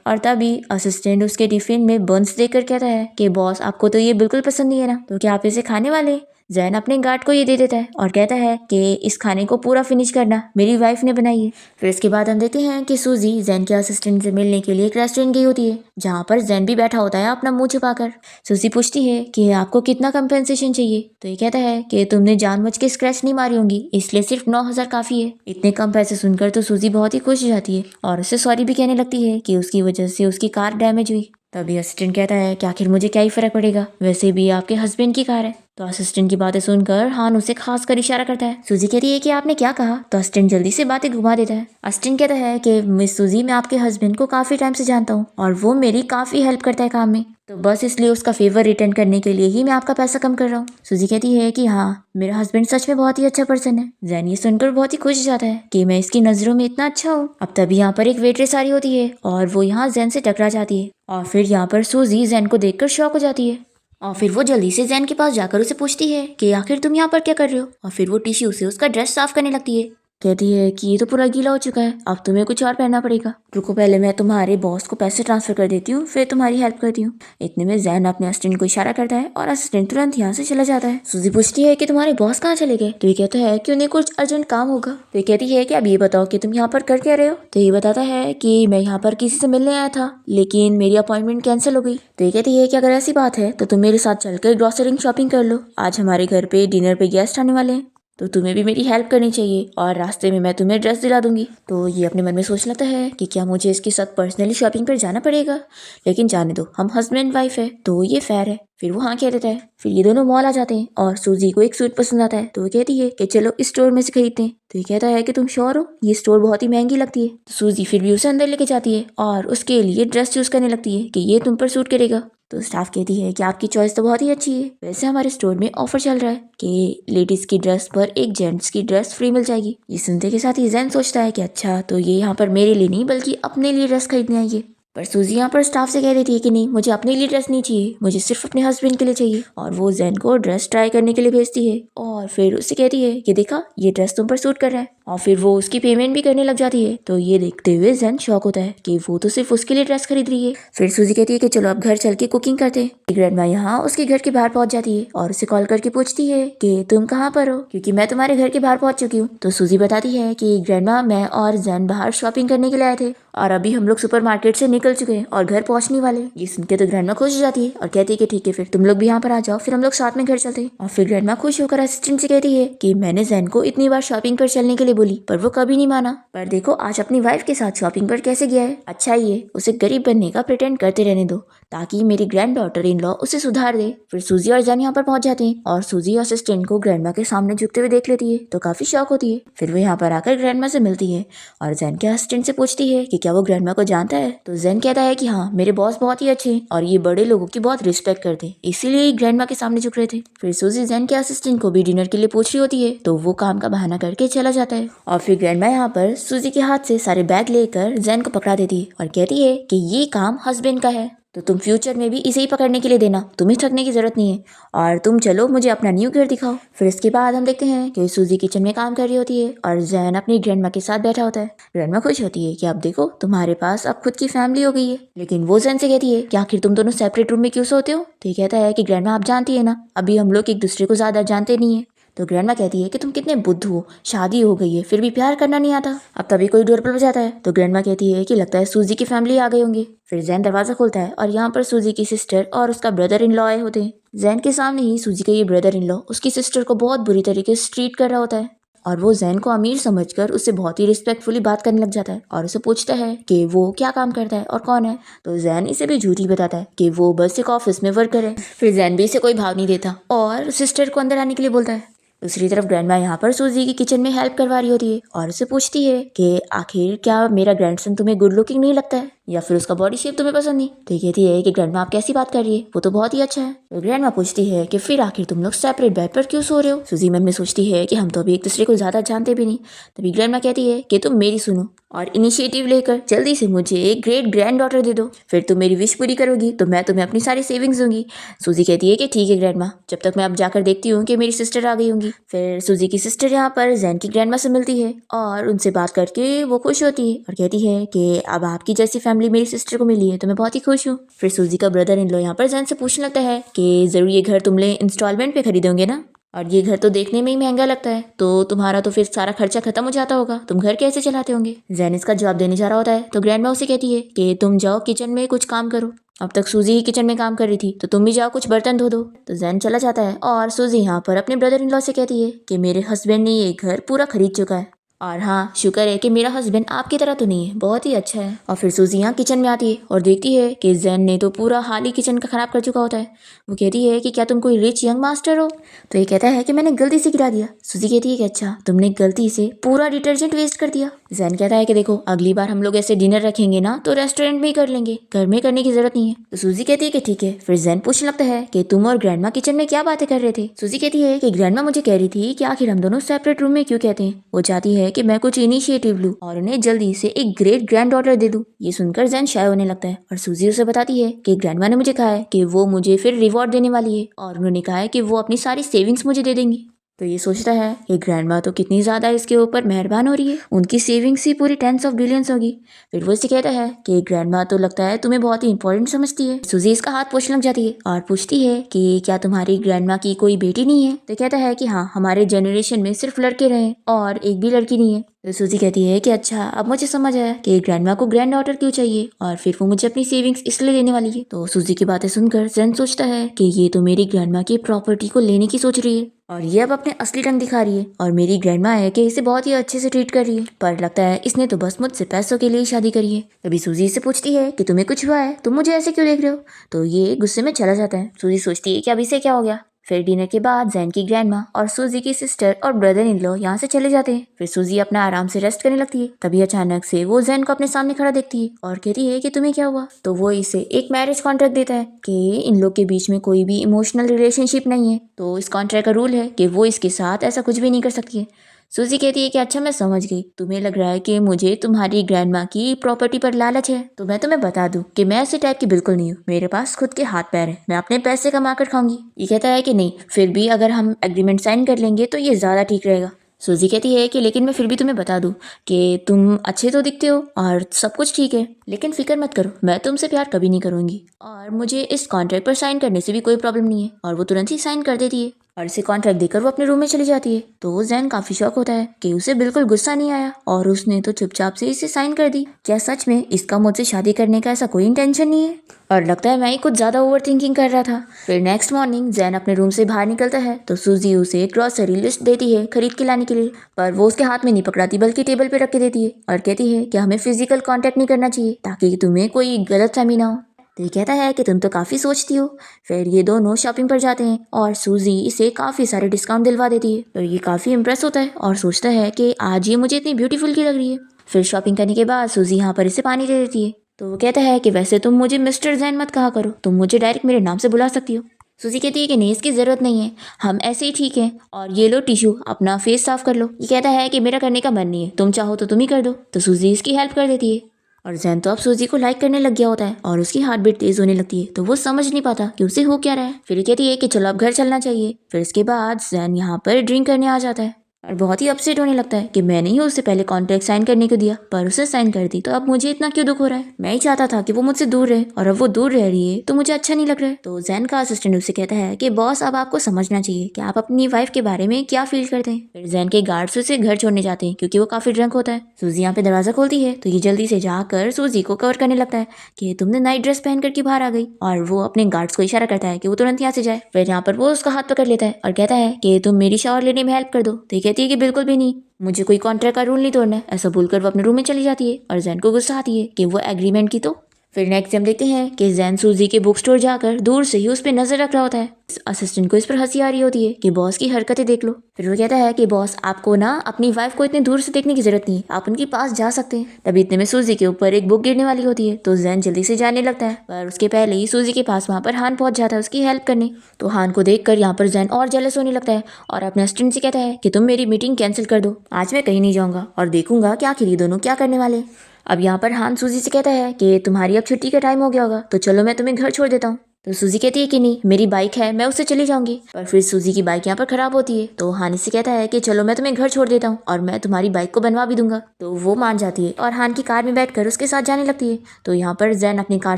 और तभी असिस्टेंट उसके टिफिन में बंस देकर कहता है कि बॉस आपको तो ये बिल्कुल पसंद नहीं है ना, तो क्या आप इसे खाने वाले। जैन अपने गार्ड को ये दे देता है और कहता है कि इस खाने को पूरा फिनिश करना, मेरी वाइफ ने बनाई है। फिर इसके बाद हम देखते हैं कि सूजी जैन के असिस्टेंट से मिलने के लिए एक रेस्टोरेंट गई होती है जहाँ पर जैन भी बैठा होता है अपना मुंह छुपाकर। सूजी पूछती है कि आपको कितना कंपेंसेशन चाहिए, तो ये कहता है कि तुमने जानबूझ के स्क्रैच नहीं मारी होंगी इसलिए सिर्फ 9,000 काफी है। इतने कम पैसे सुनकर तो सूजी बहुत ही खुश हो जाती है और उसे सॉरी भी कहने लगती है कि उसकी वजह से उसकी कार डैमेज हुई। तभी असिस्टेंट कहता है कि आखिर मुझे क्या ही फर्क पड़ेगा, वैसे भी आपके हस्बैंड की कार है। तो असिस्टेंट की बातें सुनकर हान उसे खास कर इशारा करता है। सूजी कहती है कि आपने क्या कहा, तो असिस्टेंट जल्दी से बातें घुमा देता है। असिस्टेंट कहता है कि मिस सूजी मैं आपके हस्बैंड को काफी टाइम से जानता हूँ और वो मेरी काफी हेल्प करता है काम में, तो बस इसलिए उसका फेवर रिटर्न करने के लिए ही मैं आपका पैसा कम कर रहा हूँ। सूजी कहती है कि हाँ मेरा हस्बैंड सच में बहुत ही अच्छा पर्सन है। जैन ये सुनकर बहुत ही खुश हो जाता है कि मैं इसकी नजरों में इतना अच्छा हूँ। अब तभी यहाँ पर एक वेट्रेस आ रही होती है और वो यहाँ जैन से टकरा जाती है और फिर यहाँ पर सूजी जैन को देखकर शॉक हो जाती है और फिर वो जल्दी से जैन के पास जाकर उसे पूछती है कि आखिर तुम यहाँ पर क्या कर रहे हो। और फिर वो टिश्यू से उसका ड्रेस साफ करने लगती है। कहती है कि ये तो पूरा गीला हो चुका है, अब तुम्हें कुछ और पहनना पड़ेगा। रुको पहले मैं तुम्हारे बॉस को पैसे ट्रांसफर कर देती हूँ फिर तुम्हारी हेल्प करती हूँ। इतने में जैन अपने असिस्टेंट को इशारा करता है और असिस्टेंट तुरंत यहाँ से चला जाता है। सूजी पूछती है कि तुम्हारे बॉस कहाँ चले गए, तो ये कहता है कि उन्हें कुछ अर्जेंट काम होगा। तो ये कहती है कि अब ये बताओ कि तुम यहाँ पर कर क्या रहे हो। तो ये बताता है कि मैं यहाँ पर किसी से मिलने आया था लेकिन मेरी अपॉइंटमेंट कैंसिल हो गई। तो ये कहती है कि अगर ऐसी बात है तो तुम मेरे साथ चलकर ग्रोसरी शॉपिंग कर लो, आज हमारे घर पे डिनर पे गेस्ट आने वाले हैं। तो तुम्हें भी मेरी हेल्प करनी चाहिए और रास्ते में मैं तुम्हें ड्रेस दिला दूंगी। तो ये अपने मन में सोच लेता है कि क्या मुझे इसके साथ पर्सनली शॉपिंग पर जाना पड़ेगा, लेकिन जाने दो, हम हस्बैंड वाइफ है तो ये फेयर है। फिर वो हाँ कह देता है। फिर ये दोनों मॉल आ जाते हैं और सूजी को एक सूट पसंद आता है तो वो कहती है कि चलो इस स्टोर में से खरीदते हैं। तो ये कहता है कि तुम श्योर हो, ये स्टोर बहुत ही महंगी लगती है। तो सूजी फिर भी उसे अंदर लेके जाती है और उसके लिए ड्रेस चूज करने लगती है कि ये तुम पर सूट करेगा। तो स्टाफ कहती है कि आपकी चॉइस तो बहुत ही अच्छी है, वैसे हमारे स्टोर में ऑफर चल रहा है कि लेडीज की ड्रेस पर एक जेंट्स की ड्रेस फ्री मिल जाएगी। ये सुनते के साथ ही जैन सोचता है कि अच्छा, तो ये यहाँ पर मेरे लिए नहीं बल्कि अपने लिए ड्रेस खरीदने आई है। पर सूजी यहाँ पर स्टाफ से कह देती है कि नहीं, मुझे अपने लिए ड्रेस नहीं चाहिए, मुझे सिर्फ अपने हस्बैंड के लिए चाहिए। और वो जैन को ड्रेस ट्राई करने के लिए भेजती है और फिर उससे कहती है कि देखा, ये ड्रेस तुम पर सूट कर रहा है। और फिर वो उसकी पेमेंट भी करने लग जाती है। तो ये देखते हुए जैन शॉक होता है कि वो तो सिर्फ उसके लिए ड्रेस खरीद रही है। फिर सूजी कहती है कि चलो अब घर चल के कुकिंग करते हैं। ग्रैंडमा यहाँ उसके घर के बाहर पहुंच जाती है और उसे कॉल करके पूछती है कि तुम कहाँ पर हो, क्योंकि मैं तुम्हारे घर के बाहर पहुंच चुकी हूँ। तो सूजी बताती है कि ग्रैंडमा, मैं और जैन बाहर शॉपिंग करने के लिए आए थे और अभी हम लोग सुपरमार्केट से निकल चुके हैं और घर पहुंचने वाले। ये सुन के तो ग्रैंडमा खुश हो जाती है और कहती है कि ठीक है, फिर तुम लोग भी यहाँ पर आ जाओ, फिर हम लोग साथ में घर चलते हैं। और फिर ग्रैंडमा खुश होकर असिस्टेंट से कहती है कि मैंने जैन को इतनी बार शॉपिंग पर चलने के लिए बोली पर वो कभी नहीं माना, पर देखो आज अपनी वाइफ के साथ शॉपिंग पर कैसे गया है। अच्छा ही है, उसे गरीब बनने का प्रिटेंड करते रहने दो ताकि मेरी ग्रैंड डॉटर इन लॉ उसे सुधार दे। फिर सूजी और जैन यहाँ पर पहुंच जाते हैं और सूजी असिस्टेंट को ग्रैंडमा के सामने झुकते हुए देख लेती है तो काफी शॉक होती है। फिर वो यहाँ पर आकर ग्रैंडमा से मिलती है और जैन के असिस्टेंट से पूछती है कि क्या वो ग्रैंडमा को जानता है। तो जैन कहता है कि हाँ, मेरे बॉस बहुत ही अच्छे हैं और ये बड़े लोगों की बहुत रिस्पेक्ट करते हैं, इसीलिए ही ग्रैंडमा के सामने झुक रहे थे। फिर सूजी जैन के असिस्टेंट को भी डिनर के लिए पूछ रही होती है तो वो काम का बहाना करके चला जाता है। और फिर ग्रैंडमा यहाँ पर सूजी के हाथ से सारे बैग लेकर जैन को पकड़ा देती है और कहती है कि ये काम हस्बैंड का है, तो तुम फ्यूचर में भी इसे ही पकड़ने के लिए देना, तुम्हें थकने की जरूरत नहीं है और तुम चलो मुझे अपना न्यू घर दिखाओ। फिर इसके बाद हम देखते हैं कि सूजी किचन में काम कर रही होती है और जैन अपनी ग्रैंडमा के साथ बैठा होता है। ग्रैंडमा खुश होती है कि अब देखो तुम्हारे पास अब खुद की फैमिली हो गई है, लेकिन वो जैन से कहती है कि आखिर तुम दोनों सेपरेट रूम में क्यों सोते हो। तो ये कहता है कि ग्रैंडमा, आप जानती है ना, अभी हम लोग एक दूसरे को ज्यादा जानते नहीं है। तो ग्रैंडमा कहती है कि तुम कितने बुद्ध हो, शादी हो गई है फिर भी प्यार करना नहीं आता। अब तभी कोई डोर पर बजाता है तो ग्रैंडमा कहती है कि लगता है सूजी की फैमिली आ गई होंगी। फिर जैन दरवाजा खोलता है और यहाँ पर सूजी की सिस्टर और उसका ब्रदर इन लॉ आए होते हैं। जैन के सामने ही सूजी का ये ब्रदर इन लॉ उसकी सिस्टर को बहुत बुरी तरीके से ट्रीट कर रहा होता है और वो जैन को अमीर समझकर उससे बहुत ही रिस्पेक्टफुली बात करने लग जाता है और उसे पूछता है कि वो क्या काम करता है और कौन है। तो जैन इसे भी झूठी बताता है कि वो बस एक ऑफिस में वर्कर है। फिर जैन भी इसे कोई भाव नहीं देता और सिस्टर को अंदर आने के लिए बोलता है। दूसरी तरफ ग्रैंडमा यहाँ पर सूजी की किचन में हेल्प करवा रही होती है और उसे पूछती है कि आखिर क्या मेरा ग्रैंडसन तुम्हें गुड लुकिंग नहीं लगता है या फिर उसका बॉडी शेप तुम्हें पसंद नहीं। तो कहती है कि ग्रैंडमा, आप कैसी बात कर रही है, वो तो बहुत ही अच्छा है। तो ग्रैंडमा पूछती है कि फिर आखिर तुम लोग सेपरेट बेड पर क्यों सो रहे हो। सूजी मन में सोचती है कि हम तो अभी एक दूसरे को ज्यादा जानते भी नहीं। तभी ग्रैंडमा कहती है कि तुम मेरी सुनो और इनिशिएटिव लेकर जल्दी से मुझे एक ग्रेट ग्रैंड डॉटर दे दो, फिर तुम मेरी विश पूरी करोगी तो मैं तुम्हें अपनी सारी सेविंग्स दूंगी। सूजी कहती है कि ठीक है ग्रैंडमा, जब तक मैं अब जाकर देखती हूँ कि मेरी सिस्टर आ गई होंगी। फिर सूजी की सिस्टर यहाँ पर जैन की ग्रैंडमा से मिलती है और उनसे बात करके वो खुश होती है और कहती है कि अब आपकी जैसी फैमिली मेरी सिस्टर को मिली है तो मैं बहुत ही खुश हूँ। फिर सूजी का ब्रदर इन लो यहाँ पर जैन से पूछने लगता है कि जरूर ये घर तुम इंस्टॉलमेंट पे खरीदोगे ना, और ये घर तो देखने में ही महंगा लगता है, तो तुम्हारा तो फिर सारा खर्चा खत्म हो जाता होगा, तुम घर कैसे चलाते होंगे। जैन इसका जवाब देने जा रहा होता है तो ग्रैंडमा उसे कहती है कि तुम जाओ किचन में कुछ काम करो, अब तक सूजी ही किचन में काम कर रही थी तो तुम भी जाओ कुछ बर्तन धो दो। तो जैन चला जाता है और सूजी यहाँ पर अपने ब्रदर इन लॉ से कहती है कि मेरे हस्बैंड ने ये घर पूरा खरीद चुका है और हाँ, शुक्र है कि मेरा हस्बैंड आपकी तरह तो नहीं है, बहुत ही अच्छा है। और फिर सूजी यहाँ किचन में आती है और देखती है कि जैन ने तो पूरा हाल ही किचन का खराब कर चुका होता है। वो कहती है कि क्या तुम कोई रिच यंग मास्टर हो। तो ये कहता है कि मैंने गलती से गिरा दिया। सूजी कहती है कि अच्छा, तुमने गलती से पूरा डिटर्जेंट वेस्ट कर दिया। जैन कहता है कि देखो, अगली बार हम लोग ऐसे डिनर रखेंगे ना तो रेस्टोरेंट में ही कर लेंगे, घर में करने की जरूरत नहीं है। तो सूजी कहती है कि ठीक है। फिर जैन पूछने लगता है कि तुम और ग्रैंडमा किचन में क्या बातें कर रहे थे। सूजी कहती है कि ग्रैंडमा मुझे कह रही थी कि आखिर हम दोनों सेपरेट रूम में क्यों कहते हैं, वो चाहती है कि मैं कुछ इनिशिएटिव लूं और उन्हें जल्दी से एक ग्रेट ग्रैंड डॉटर दे दूं। ये सुनकर जैन शाय होने लगता है और सूजी उसे बताती है कि ग्रैंडमा ने मुझे कहा है कि वो मुझे फिर रिवॉर्ड देने वाली है और उन्होंने कहा है कि वो अपनी सारी सेविंग्स मुझे दे देंगी। तो ये सोचता है कि ग्रैंडमा तो कितनी ज्यादा इसके ऊपर मेहरबान हो रही है, उनकी सेविंग्स ही पूरी टेंस ऑफ बिलियंस होगी। फिर वो इससे कहता है कि ग्रैंडमा तो लगता है तुम्हें बहुत ही इंपॉर्टेंट समझती है। सूजी इसका हाथ पोंछने लग जाती है और पूछती है कि क्या तुम्हारी ग्रैंडमा की कोई बेटी नहीं है। तो कहता है कि हाँ, हमारे जनरेशन में सिर्फ लड़के रहे और एक भी लड़की नहीं है। तो सूजी कहती है कि अच्छा, अब मुझे समझ आया कि ग्रैंडमा को ग्रैंड डॉटर क्यों चाहिए और फिर वो मुझे अपनी सेविंग्स इसलिए देने वाली है। तो सूजी की बातें सुनकर जैन सोचता है कि ये तो मेरी ग्रैंडमा की प्रॉपर्टी को लेने की सोच रही है। और ये अब अपने असली रंग दिखा रही है और मेरी ग्रैंडमा है कि इसे बहुत ही अच्छे से ट्रीट कर रही है, पर लगता है इसने तो बस मुझसे पैसों के लिए ही शादी करी है। तभी सूजी इससे पूछती है कि तुम्हें कुछ हुआ है, तुम मुझे ऐसे क्यों देख रहे हो। तो ये गुस्से में चला जाता है। सूजी सोचती है कि अब इसे क्या हो गया। फिर डिनर के बाद जैन की ग्रैंडमा और सूजी की सिस्टर और ब्रदर इन लॉ यहाँ से चले जाते हैं। फिर सूजी अपना आराम से रेस्ट करने लगती है। तभी अचानक से वो जैन को अपने सामने खड़ा देखती है और कहती है कि तुम्हें क्या हुआ। तो वो इसे एक मैरिज कॉन्ट्रैक्ट देता है कि इन लोग के बीच में कोई भी इमोशनल रिलेशनशिप नहीं है, तो इस कॉन्ट्रैक्ट का रूल है कि वो इसके साथ ऐसा कुछ भी नहीं कर सकती है। सूजी कहती है कि अच्छा मैं समझ गई, तुम्हें लग रहा है कि मुझे तुम्हारी ग्रैंडमा की प्रॉपर्टी पर लालच है, तो मैं तुम्हें बता दूं कि मैं ऐसे टाइप की बिल्कुल नहीं हूँ। मेरे पास खुद के हाथ पैर है, मैं अपने पैसे कमा कर खाऊंगी। ये कहता है कि नहीं, फिर भी अगर हम एग्रीमेंट साइन कर लेंगे तो ये ज़्यादा ठीक रहेगा। सूजी कहती है कि लेकिन मैं फिर भी तुम्हें बता दूं कि तुम अच्छे तो दिखते हो और सब कुछ ठीक है, लेकिन फिक्र मत करो, मैं तुमसे प्यार कभी नहीं करूंगी और मुझे इस कॉन्ट्रैक्ट पर साइन करने से भी कोई प्रॉब्लम नहीं है। और वो तुरंत ही साइन कर देती है और इसे कॉन्ट्रैक्ट देकर वो अपने रूम में चली जाती है। तो जैन काफी शॉक होता है कि उसे बिल्कुल गुस्सा नहीं आया और उसने तो चुपचाप से इसे साइन कर दी। क्या सच में इसका मुझसे शादी करने का ऐसा कोई इंटेंशन नहीं है, और लगता है मैं ही कुछ ज्यादा ओवर थिंकिंग कर रहा था। फिर नेक्स्ट मॉर्निंग जैन अपने रूम से बाहर निकलता है तो सूजी उसे एक ग्रॉसरी लिस्ट देती है खरीद के लाने के लिए, पर वो उसके हाथ में नहीं पकड़ाती बल्कि टेबल पे रख के देती है और कहती है कि हमें फिजिकल कांटेक्ट नहीं करना चाहिए ताकि तुम्हें कोई गलतफहमी ना हो। तो ये कहता है कि तुम तो काफ़ी सोचती हो। फिर ये दोनों शॉपिंग पर जाते हैं और सूजी इसे काफ़ी सारे डिस्काउंट दिलवा देती है। तो ये काफ़ी इंप्रेस होता है और सोचता है कि आज ये मुझे इतनी ब्यूटीफुल की लग रही है। फिर शॉपिंग करने के बाद सूजी यहाँ पर इसे पानी दे देती है। तो वो कहता है कि वैसे तुम मुझे मिस्टर जैन मत कहा करो, तुम मुझे डायरेक्ट मेरे नाम से बुला सकती हो। सूजी कहती है कि नहीं, इसकी ज़रूरत नहीं है, हम ऐसे ही ठीक हैं, और ये लो टिश्यू, अपना फेस साफ कर लो। ये कहता है कि मेरा करने का मन नहीं है, तुम चाहो तो तुम ही कर दो। तो सूजी इसकी हेल्प कर देती है और जैन तो अब सूजी को लाइक करने लग गया होता है और उसकी हार्ट बीट तेज होने लगती है। तो वो समझ नहीं पाता कि उसे हो क्या रहा है। फिर कहती है कि चलो अब घर चलना चाहिए। फिर इसके बाद जैन यहाँ पर ड्रिंक करने आ जाता है और बहुत ही अपसेट होने लगता है कि मैंने ही उससे पहले कॉन्ट्रैक्ट साइन करने को दिया पर उसे साइन कर दी, तो अब मुझे इतना क्यों दुख हो रहा है। मैं ही चाहता था कि वो मुझसे दूर रहे और अब वो दूर रह रही है तो मुझे अच्छा नहीं लग रहा है। तो जैन का असिस्टेंट उसे कहता है कि बॉस अब आपको समझना चाहिए कि आप अपनी वाइफ के बारे में क्या फील करते हैं। फिर जैन के गार्ड्स उसे घर छोड़ने जाते हैं क्योंकि वो काफी ड्रंक होता है। सूजी यहाँ पे दरवाजा खोलती है तो ये जल्दी से जाकर सूजी को कवर करने लगता है कि तुमने नाइट ड्रेस पहन करके बाहर आ गई, और वो अपने गार्ड्स को इशारा करता है कि वो तुरंत यहाँ से जाए। फिर यहाँ पर वो उसका हाथ पकड़ लेता है और कहता है कि तुम मेरी शावर लेने में हेल्प कर दो। तो ये कहती है कि बिल्कुल भी नहीं, मुझे कोई कॉन्ट्रैक्ट का रूल नहीं तोड़ना है। ऐसा बोलकर वो अपने रूम में चली जाती है और जैन को गुस्सा आती है कि वो एग्रीमेंट की तो। फिर नेक्स्ट हम देखते हैं कि जैन सूजी के बुक स्टोर जाकर दूर से ही उस पर नजर रख रहा होता है। असिस्टेंट को इस पर हंसी आ रही होती है कि बॉस की हरकतें देख लो। फिर वो कहता है कि बॉस आपको ना अपनी वाइफ को इतने दूर से देखने की जरूरत नहीं है, आप उनके पास जा सकते हैं। तभी इतने में सूजी के ऊपर एक बुक गिरने वाली होती है तो जैन जल्दी से जाने लगता है, पर उसके पहले ही सूजी के पास वहां पर हान पहुंच जाता है उसकी हेल्प करने। तो हान को देखकर यहाँ पर जैन और जेलस होने लगता है और अपने असिस्टेंट से कहता है कि तुम मेरी मीटिंग कैंसिल कर दो, आज मैं कहीं नहीं जाऊंगा और देखूंगा कि आखिर ये दोनों क्या करने वाले। अब यहाँ पर हान सूजी से कहता है कि तुम्हारी अब छुट्टी का टाइम हो गया होगा तो चलो मैं तुम्हें घर छोड़ देता हूँ। तो सूजी कहती है कि नहीं, मेरी बाइक है, मैं उससे चली जाऊंगी। पर फिर सूजी की बाइक यहाँ पर खराब होती है तो हान से कहता है कि चलो मैं तुम्हें घर छोड़ देता हूँ और मैं तुम्हारी बाइक को बनवा भी दूंगा। तो वो मान जाती है और हान की कार में बैठकर उसके साथ जाने लगती है। तो यहाँ पर जैन अपनी कार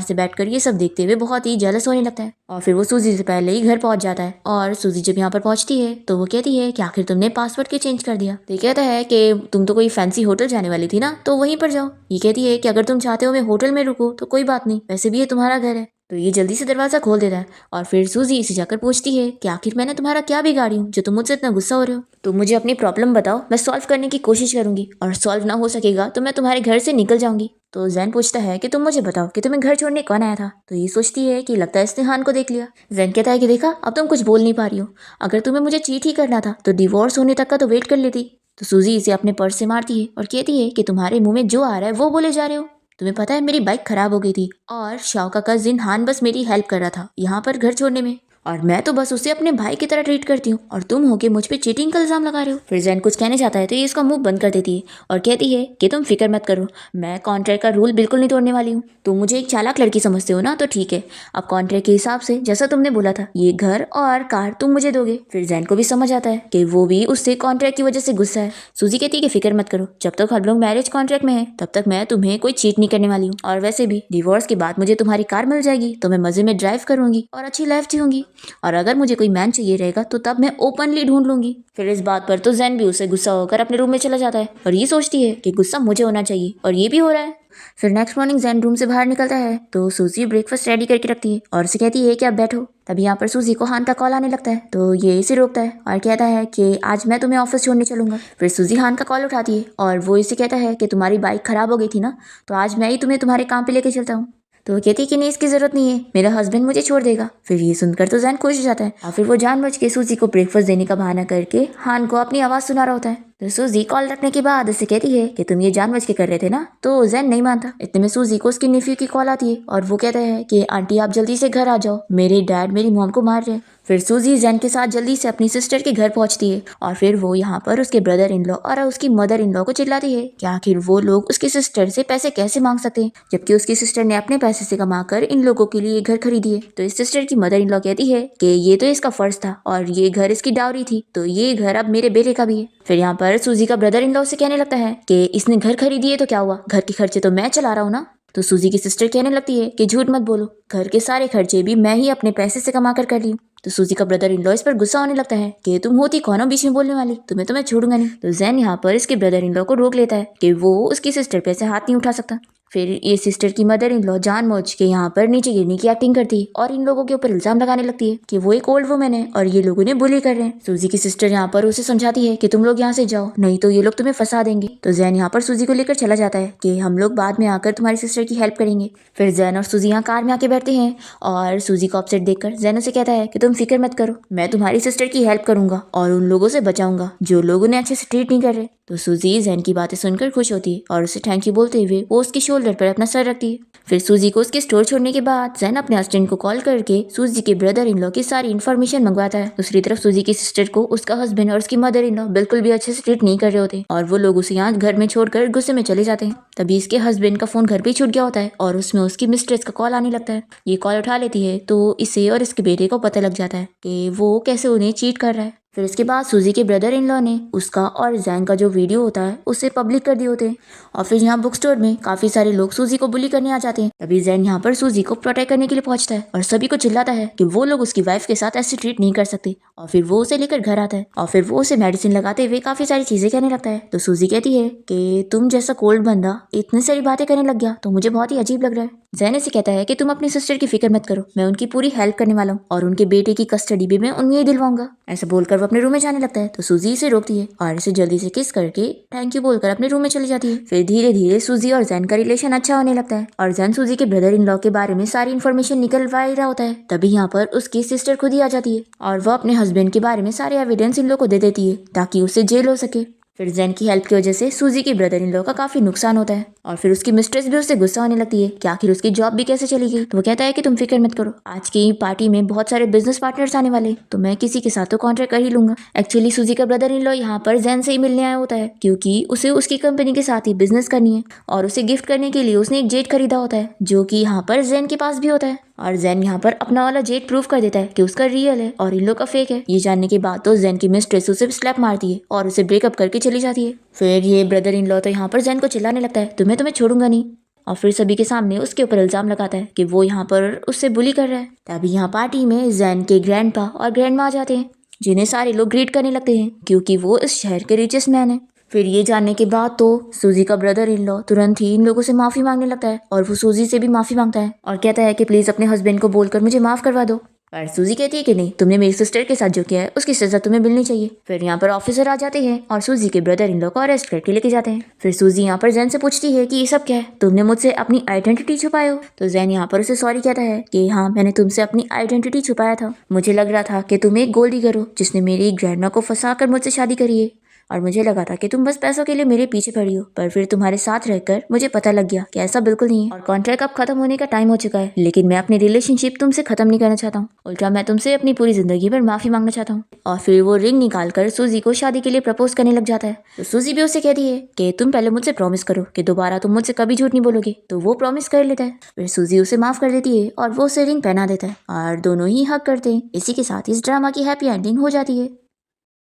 से बैठकर ये सब देखते हुए बहुत ही जेलस होने लगता है और फिर वो सूजी से पहले ही घर पहुंच जाता है। और सूजी जब यहाँ पर पहुंचती है तो वो कहती है कि आखिर तुमने पासवर्ड क्यों चेंज कर दिया। तो ये कहता है कि तुम तो कोई फैंसी होटल जाने वाली थी ना, तो वहीं पर जाओ। ये कहती है कि अगर तुम चाहते हो मैं होटल में रुकूं तो कोई बात नहीं, वैसे भी ये तुम्हारा घर है। तो ये जल्दी से दरवाजा खोल देता है और फिर सूजी इसे जाकर पूछती है कि आखिर मैंने तुम्हारा क्या बिगाड़ी हूँ जो तुम मुझसे इतना गुस्सा हो रहे हो। तुम मुझे अपनी प्रॉब्लम बताओ, मैं सॉल्व करने की कोशिश करूंगी, और सॉल्व ना हो सकेगा तो मैं तुम्हारे घर से निकल जाऊंगी। तो जैन पूछता है कि तुम मुझे बताओ कि तुम्हें घर छोड़ने कौन आया था। तो ये सोचती है कि लगता है इसने हान को देख लिया। जैन कहता है कि देखा, अब तुम कुछ बोल नहीं पा रही हो, अगर तुम्हें मुझे चीट ही करना था तो डिवोर्स होने तक का तो वेट कर लेती। तो सूजी इसे अपने पर्स से मारती है और कहती है कि तुम्हारे मुंह में जो आ रहा है वो बोले जा रहे हो। तुम्हें पता है मेरी बाइक खराब हो गई थी और शाओ का कजिन हान बस मेरी हेल्प कर रहा था यहाँ पर घर छोड़ने में, और मैं तो बस उसे अपने भाई की तरह ट्रीट करती हूँ और तुम होके मुझ पे चीटिंग का इल्जाम लगा रहे हो। फिर जैन कुछ कहने जाता है तो ये इसका मुंह बंद कर देती है और कहती है कि तुम फिक्र मत करो, मैं कॉन्ट्रैक्ट का रूल बिल्कुल नहीं तोड़ने वाली हूँ। तुम मुझे एक चालाक लड़की समझते हो ना, तो ठीक है, अब कॉन्ट्रैक्ट के हिसाब से जैसा तुमने बोला था ये घर और कार तुम मुझे दोगे। फिर जैन को भी समझ आता है कि वो भी उससे कॉन्ट्रैक्ट की वजह से गुस्सा है। सूजी कहती है कि फिक्र मत करो, जब तक हम लोग मैरिज कॉन्ट्रैक्ट में है तब तक मैं तुम्हें कोई चीट नहीं करने वाली हूँ, और वैसे भी डिवोर्स के बाद मुझे तुम्हारी कार मिल जाएगी तो मैं मजे में ड्राइव करूंगी और अच्छी लाइफ जीऊंगी, और अगर मुझे कोई मैन चाहिए रहेगा तो तब मैं ओपनली ढूंढ लूंगी। फिर इस बात पर तो जैन भी उसे गुस्सा होकर अपने रूम में चला जाता है और ये सोचती है कि गुस्सा मुझे होना चाहिए, और ये भी हो रहा है। फिर नेक्स्ट मॉर्निंग जैन रूम से बाहर निकलता है तो सूजी ब्रेकफास्ट रेडी करके रखती है और उसे कहती है कि आप बैठो। तभी यहाँ पर सूजी को हान का कॉल आने लगता है तो ये इसे रोकता है और कहता है कि आज मैं तुम्हें ऑफिस छोड़ने चलूंगा। फिर सूजी हान का कॉल उठाती है और वो इसे कहता है कि तुम्हारी बाइक खराब हो गई थी ना, तो आज मैं ही तुम्हें तुम्हारे काम पे लेके चलता हूँ। तो वो कहती है कि नहीं, इसकी जरूरत नहीं है, मेरा हस्बैंड मुझे छोड़ देगा। फिर ये सुनकर तो जैन खुश हो जाता है और फिर वो जानबूझ के सूजी को ब्रेकफास्ट देने का बहाना करके हान को अपनी आवाज़ सुना रहा होता है। तो सूजी कॉल रखने के बाद उससे कहती है कि तुम ये जानबूझ के कर रहे थे ना, तो जैन नहीं मानता। इतने में सूजी को उसके नेफ्यू की कॉल आती है और वो कहता है कि आंटी आप जल्दी से घर आ जाओ, मेरे डैड मेरी मॉम को मार रहे हैं। फिर सूजी जैन के साथ जल्दी से अपनी सिस्टर के घर पहुंचती है और फिर वो यहाँ पर उसके ब्रदर इन लॉ और उसकी मदर इन लॉ को चिल्लाती है कि आखिर वो लोग उसकी सिस्टर से पैसे कैसे मांग सकते हैं, जबकि उसकी सिस्टर ने अपने पैसे से कमाकर इन लोगों के लिए घर खरीदी है। तो इस सिस्टर की मदर इन लॉ कहती है कि ये तो इसका फर्ज था और ये घर इसकी डाउरी थी, तो ये घर अब मेरे बेटे का भी है। फिर यहाँ पर सूजी का ब्रदर इन लॉ से कहने लगता है कि इसने घर खरीदी है तो क्या हुआ, घर के खर्चे तो मैं चला रहा हूँ ना। तो सूजी की सिस्टर कहने लगती है कि झूठ मत बोलो, घर के सारे खर्चे भी मैं ही अपने पैसे से कमा कर ली हूँ। तो सूजी का ब्रदर इन लॉ इस पर गुस्सा होने लगता है कि तुम होती कौन हो बीच में बोलने वाली, तुम्हें छोड़ूंगा नहीं। तो जैन यहाँ पर इसके ब्रदर इन लॉ को रोक लेता है कि वो उसकी सिस्टर पे से हाथ नहीं उठा सकता। फिर ये सिस्टर की मदर इन लॉ जानबूझ के यहाँ पर नीचे गिरने की एक्टिंग करती है और इन लोगों के ऊपर इल्जाम लगाने लगती है कि वो एक ओल्ड वुमन है और ये लोगों ने बुली कर रहे हैं। सूजी की सिस्टर यहाँ पर उसे समझाती है कि तुम लोग यहाँ से जाओ, नहीं तो ये लोग तुम्हें फंसा देंगे। तो जैन यहाँ पर सूजी को लेकर चला जाता है कि हम लोग बाद में आकर तुम्हारी सिस्टर की हेल्प करेंगे। फिर जैन और सूजी यहाँ कार में आके बैठते हैं और सूजी को अपसेट देखकर जैन उसे कहता है कि तुम फिक्र मत करो, मैं तुम्हारी सिस्टर की हेल्प करूंगा और उन लोगों से बचाऊंगा जो लोग उन्हें अच्छे से ट्रीट नहीं कर रहे। तो सूजी जैन की बातें सुनकर खुश होती है और उसे थैंक यू बोलते हुए वो उसके शोल्डर पर अपना सर रखती है। फिर सूजी को उसके स्टोर छोड़ने के बाद जैन अपने असिस्टेंट को कॉल करके सूजी के ब्रदर इन लॉ की सारी इन्फॉर्मेशन मंगवाता है। दूसरी तरफ सूजी की सिस्टर को उसका हस्बैंड और उसकी मदर इन लॉ बिल्कुल भी अच्छे से ट्रीट नहीं कर रहे होते और वो लोग उसे यहाँ घर में छोड़कर गुस्से में चले जाते हैं। तभी इसके हस्बैंड का फोन घर पे छूट गया होता है और उसमें उसकी मिस्ट्रेस का कॉल आने लगता है। ये कॉल उठा लेती है तो इसे और इसके बेटे को पता लग जाता है कि वो कैसे उन्हें चीट कर रहा है। फिर इसके बाद सूजी के ब्रदर इन लॉ ने उसका और जैन का जो वीडियो होता है उसे पब्लिक कर दिए होते हैं और फिर यहाँ बुक स्टोर में काफी सारे लोग सूजी को बुली करने आ जाते हैं। तभी जैन यहाँ पर सूजी को प्रोटेक्ट करने के लिए पहुंचता है और सभी को चिल्लाता है कि वो लोग उसकी वाइफ के साथ ऐसे ट्रीट नहीं कर सकते और फिर वो उसे लेकर घर आता है और फिर वो उसे मेडिसिन लगाते हुए काफी सारी चीजें कहने लगता है। तो सूजी कहती है कि तुम जैसा कोल्ड बंदा इतनी सारी बातें करने लग गया तो मुझे बहुत ही अजीब लग रहा है। जैन इसे कहता है कि तुम अपनी सिस्टर की फिक्र मत करो, मैं उनकी पूरी हेल्प करने वाला हूँ और उनके बेटे की कस्टडी भी मैं उन्हें ही दिलवाऊंगा। ऐसा बोलकर वो अपने रूम में जाने लगता है तो सूजी इसे रोकती है और इसे जल्दी से किस करके थैंक यू बोलकर अपने रूम में चली जाती है। फिर धीरे धीरे सूजी और जैन का रिलेशन अच्छा होने लगता है और जैन सूजी के ब्रदर इन लॉ के बारे में सारी इन्फॉर्मेशन निकलवा ही रहा होता है। तभी यहाँ पर उसकी सिस्टर खुद ही आ जाती है और वो अपने हस्बैंड के बारे में सारे एविडेंस इन लोग को दे देती है ताकि उसे जेल हो सके। फिर जैन की हेल्प की वजह से सूजी के ब्रदर इन लॉ का काफी नुकसान होता है और फिर उसकी मिस्ट्रेस भी उससे गुस्सा होने लगती है कि आखिर उसकी जॉब भी कैसे चली गई। तो वो कहता है कि तुम फिक्र मत करो, आज की पार्टी में बहुत सारे बिजनेस पार्टनर्स आने वाले तो मैं किसी के साथ तो कॉन्ट्रैक्ट कर ही लूंगा। एक्चुअली सूजी का ब्रदर इन लॉ यहाँ पर जैन से ही मिलने आया होता है क्योंकि उसे उसकी कंपनी के साथ ही बिजनेस करनी है और उसे गिफ्ट करने के लिए उसने एक जेट खरीदा होता है जो कि यहाँ पर जैन के पास भी होता है और जैन यहाँ पर अपना वाला जेट प्रूव कर देता है कि उसका रियल है और इन लोग का फेक है। ये जानने के बाद तो जैन की मिस्ट्रेस उसे स्लैप मारती है और उसे ब्रेकअप करके चली जाती है। फिर ये ब्रदर इन लॉ तो यहाँ पर जैन को चिल्लाने लगता है तुम्हें छोड़ूंगा नहीं और फिर सभी के सामने उसके ऊपर इल्जाम लगाता है कि वो यहाँ पर उससे बुली कर रहा है। तभी यहाँ पार्टी में जैन के ग्रैंडपा और ग्रैंडमा आ जाते हैं जिन्हें सारे लोग ग्रीट करने लगते हैं क्योंकि वो इस शहर के रिचेस्ट मैन है। फिर ये जानने के बाद तो सूजी का ब्रदर इन लॉ तुरंत ही इन लोगों से माफी मांगने लगता है और वो सूजी से भी माफी मांगता है और कहता है कि प्लीज अपने हस्बैंड को बोलकर मुझे माफ करवा दो। पर सूजी कहती है कि नहीं, तुमने मेरी सिस्टर के साथ जो किया है उसकी सजा तुम्हें मिलनी चाहिए। फिर यहाँ पर ऑफिसर आ जाते हैं और सूजी के ब्रदर इन लॉ को अरेस्ट करके लेके जाते हैं। फिर सूजी यहाँ पर जैन से पूछती है कि ये सब क्या है, तुमने मुझसे अपनी आइडेंटिटी छुपाए हो। तो जैन यहाँ पर उसे सॉरी कहता है कि हाँ मैंने तुमसे अपनी आइडेंटिटी छुपाया था, मुझे लग रहा था कि तुम एक गोल्ड डिगर हो जिसने मेरी ग्रैंडमा को फंसा कर मुझसे शादी करी है और मुझे लगा था कि तुम बस पैसों के लिए मेरे पीछे पड़ी हो, पर फिर तुम्हारे साथ रहकर मुझे पता लग गया कि ऐसा बिल्कुल नहीं है और कॉन्ट्रैक्ट अब खत्म होने का टाइम हो चुका है। लेकिन मैं अपनी रिलेशनशिप तुमसे खत्म नहीं करना चाहता हूँ, उल्टा मैं तुमसे अपनी पूरी जिंदगी भर माफी मांगना चाहता हूँ। और फिर वो रिंग निकाल कर सूजी को शादी के लिए प्रपोज करने लग जाता है। तो सूजी भी उससे कहती है कि तुम पहले मुझसे प्रॉमिस करो कि दोबारा तुम मुझसे कभी झूठ नहीं बोलोगे। तो वो प्रॉमिस कर लेता है। फिर सूजी उसे माफ कर देती है और वो उसे रिंग पहना देता है और दोनों ही हक करते हैं। इसी के साथ इस ड्रामा की हैप्पी एंडिंग हो जाती है।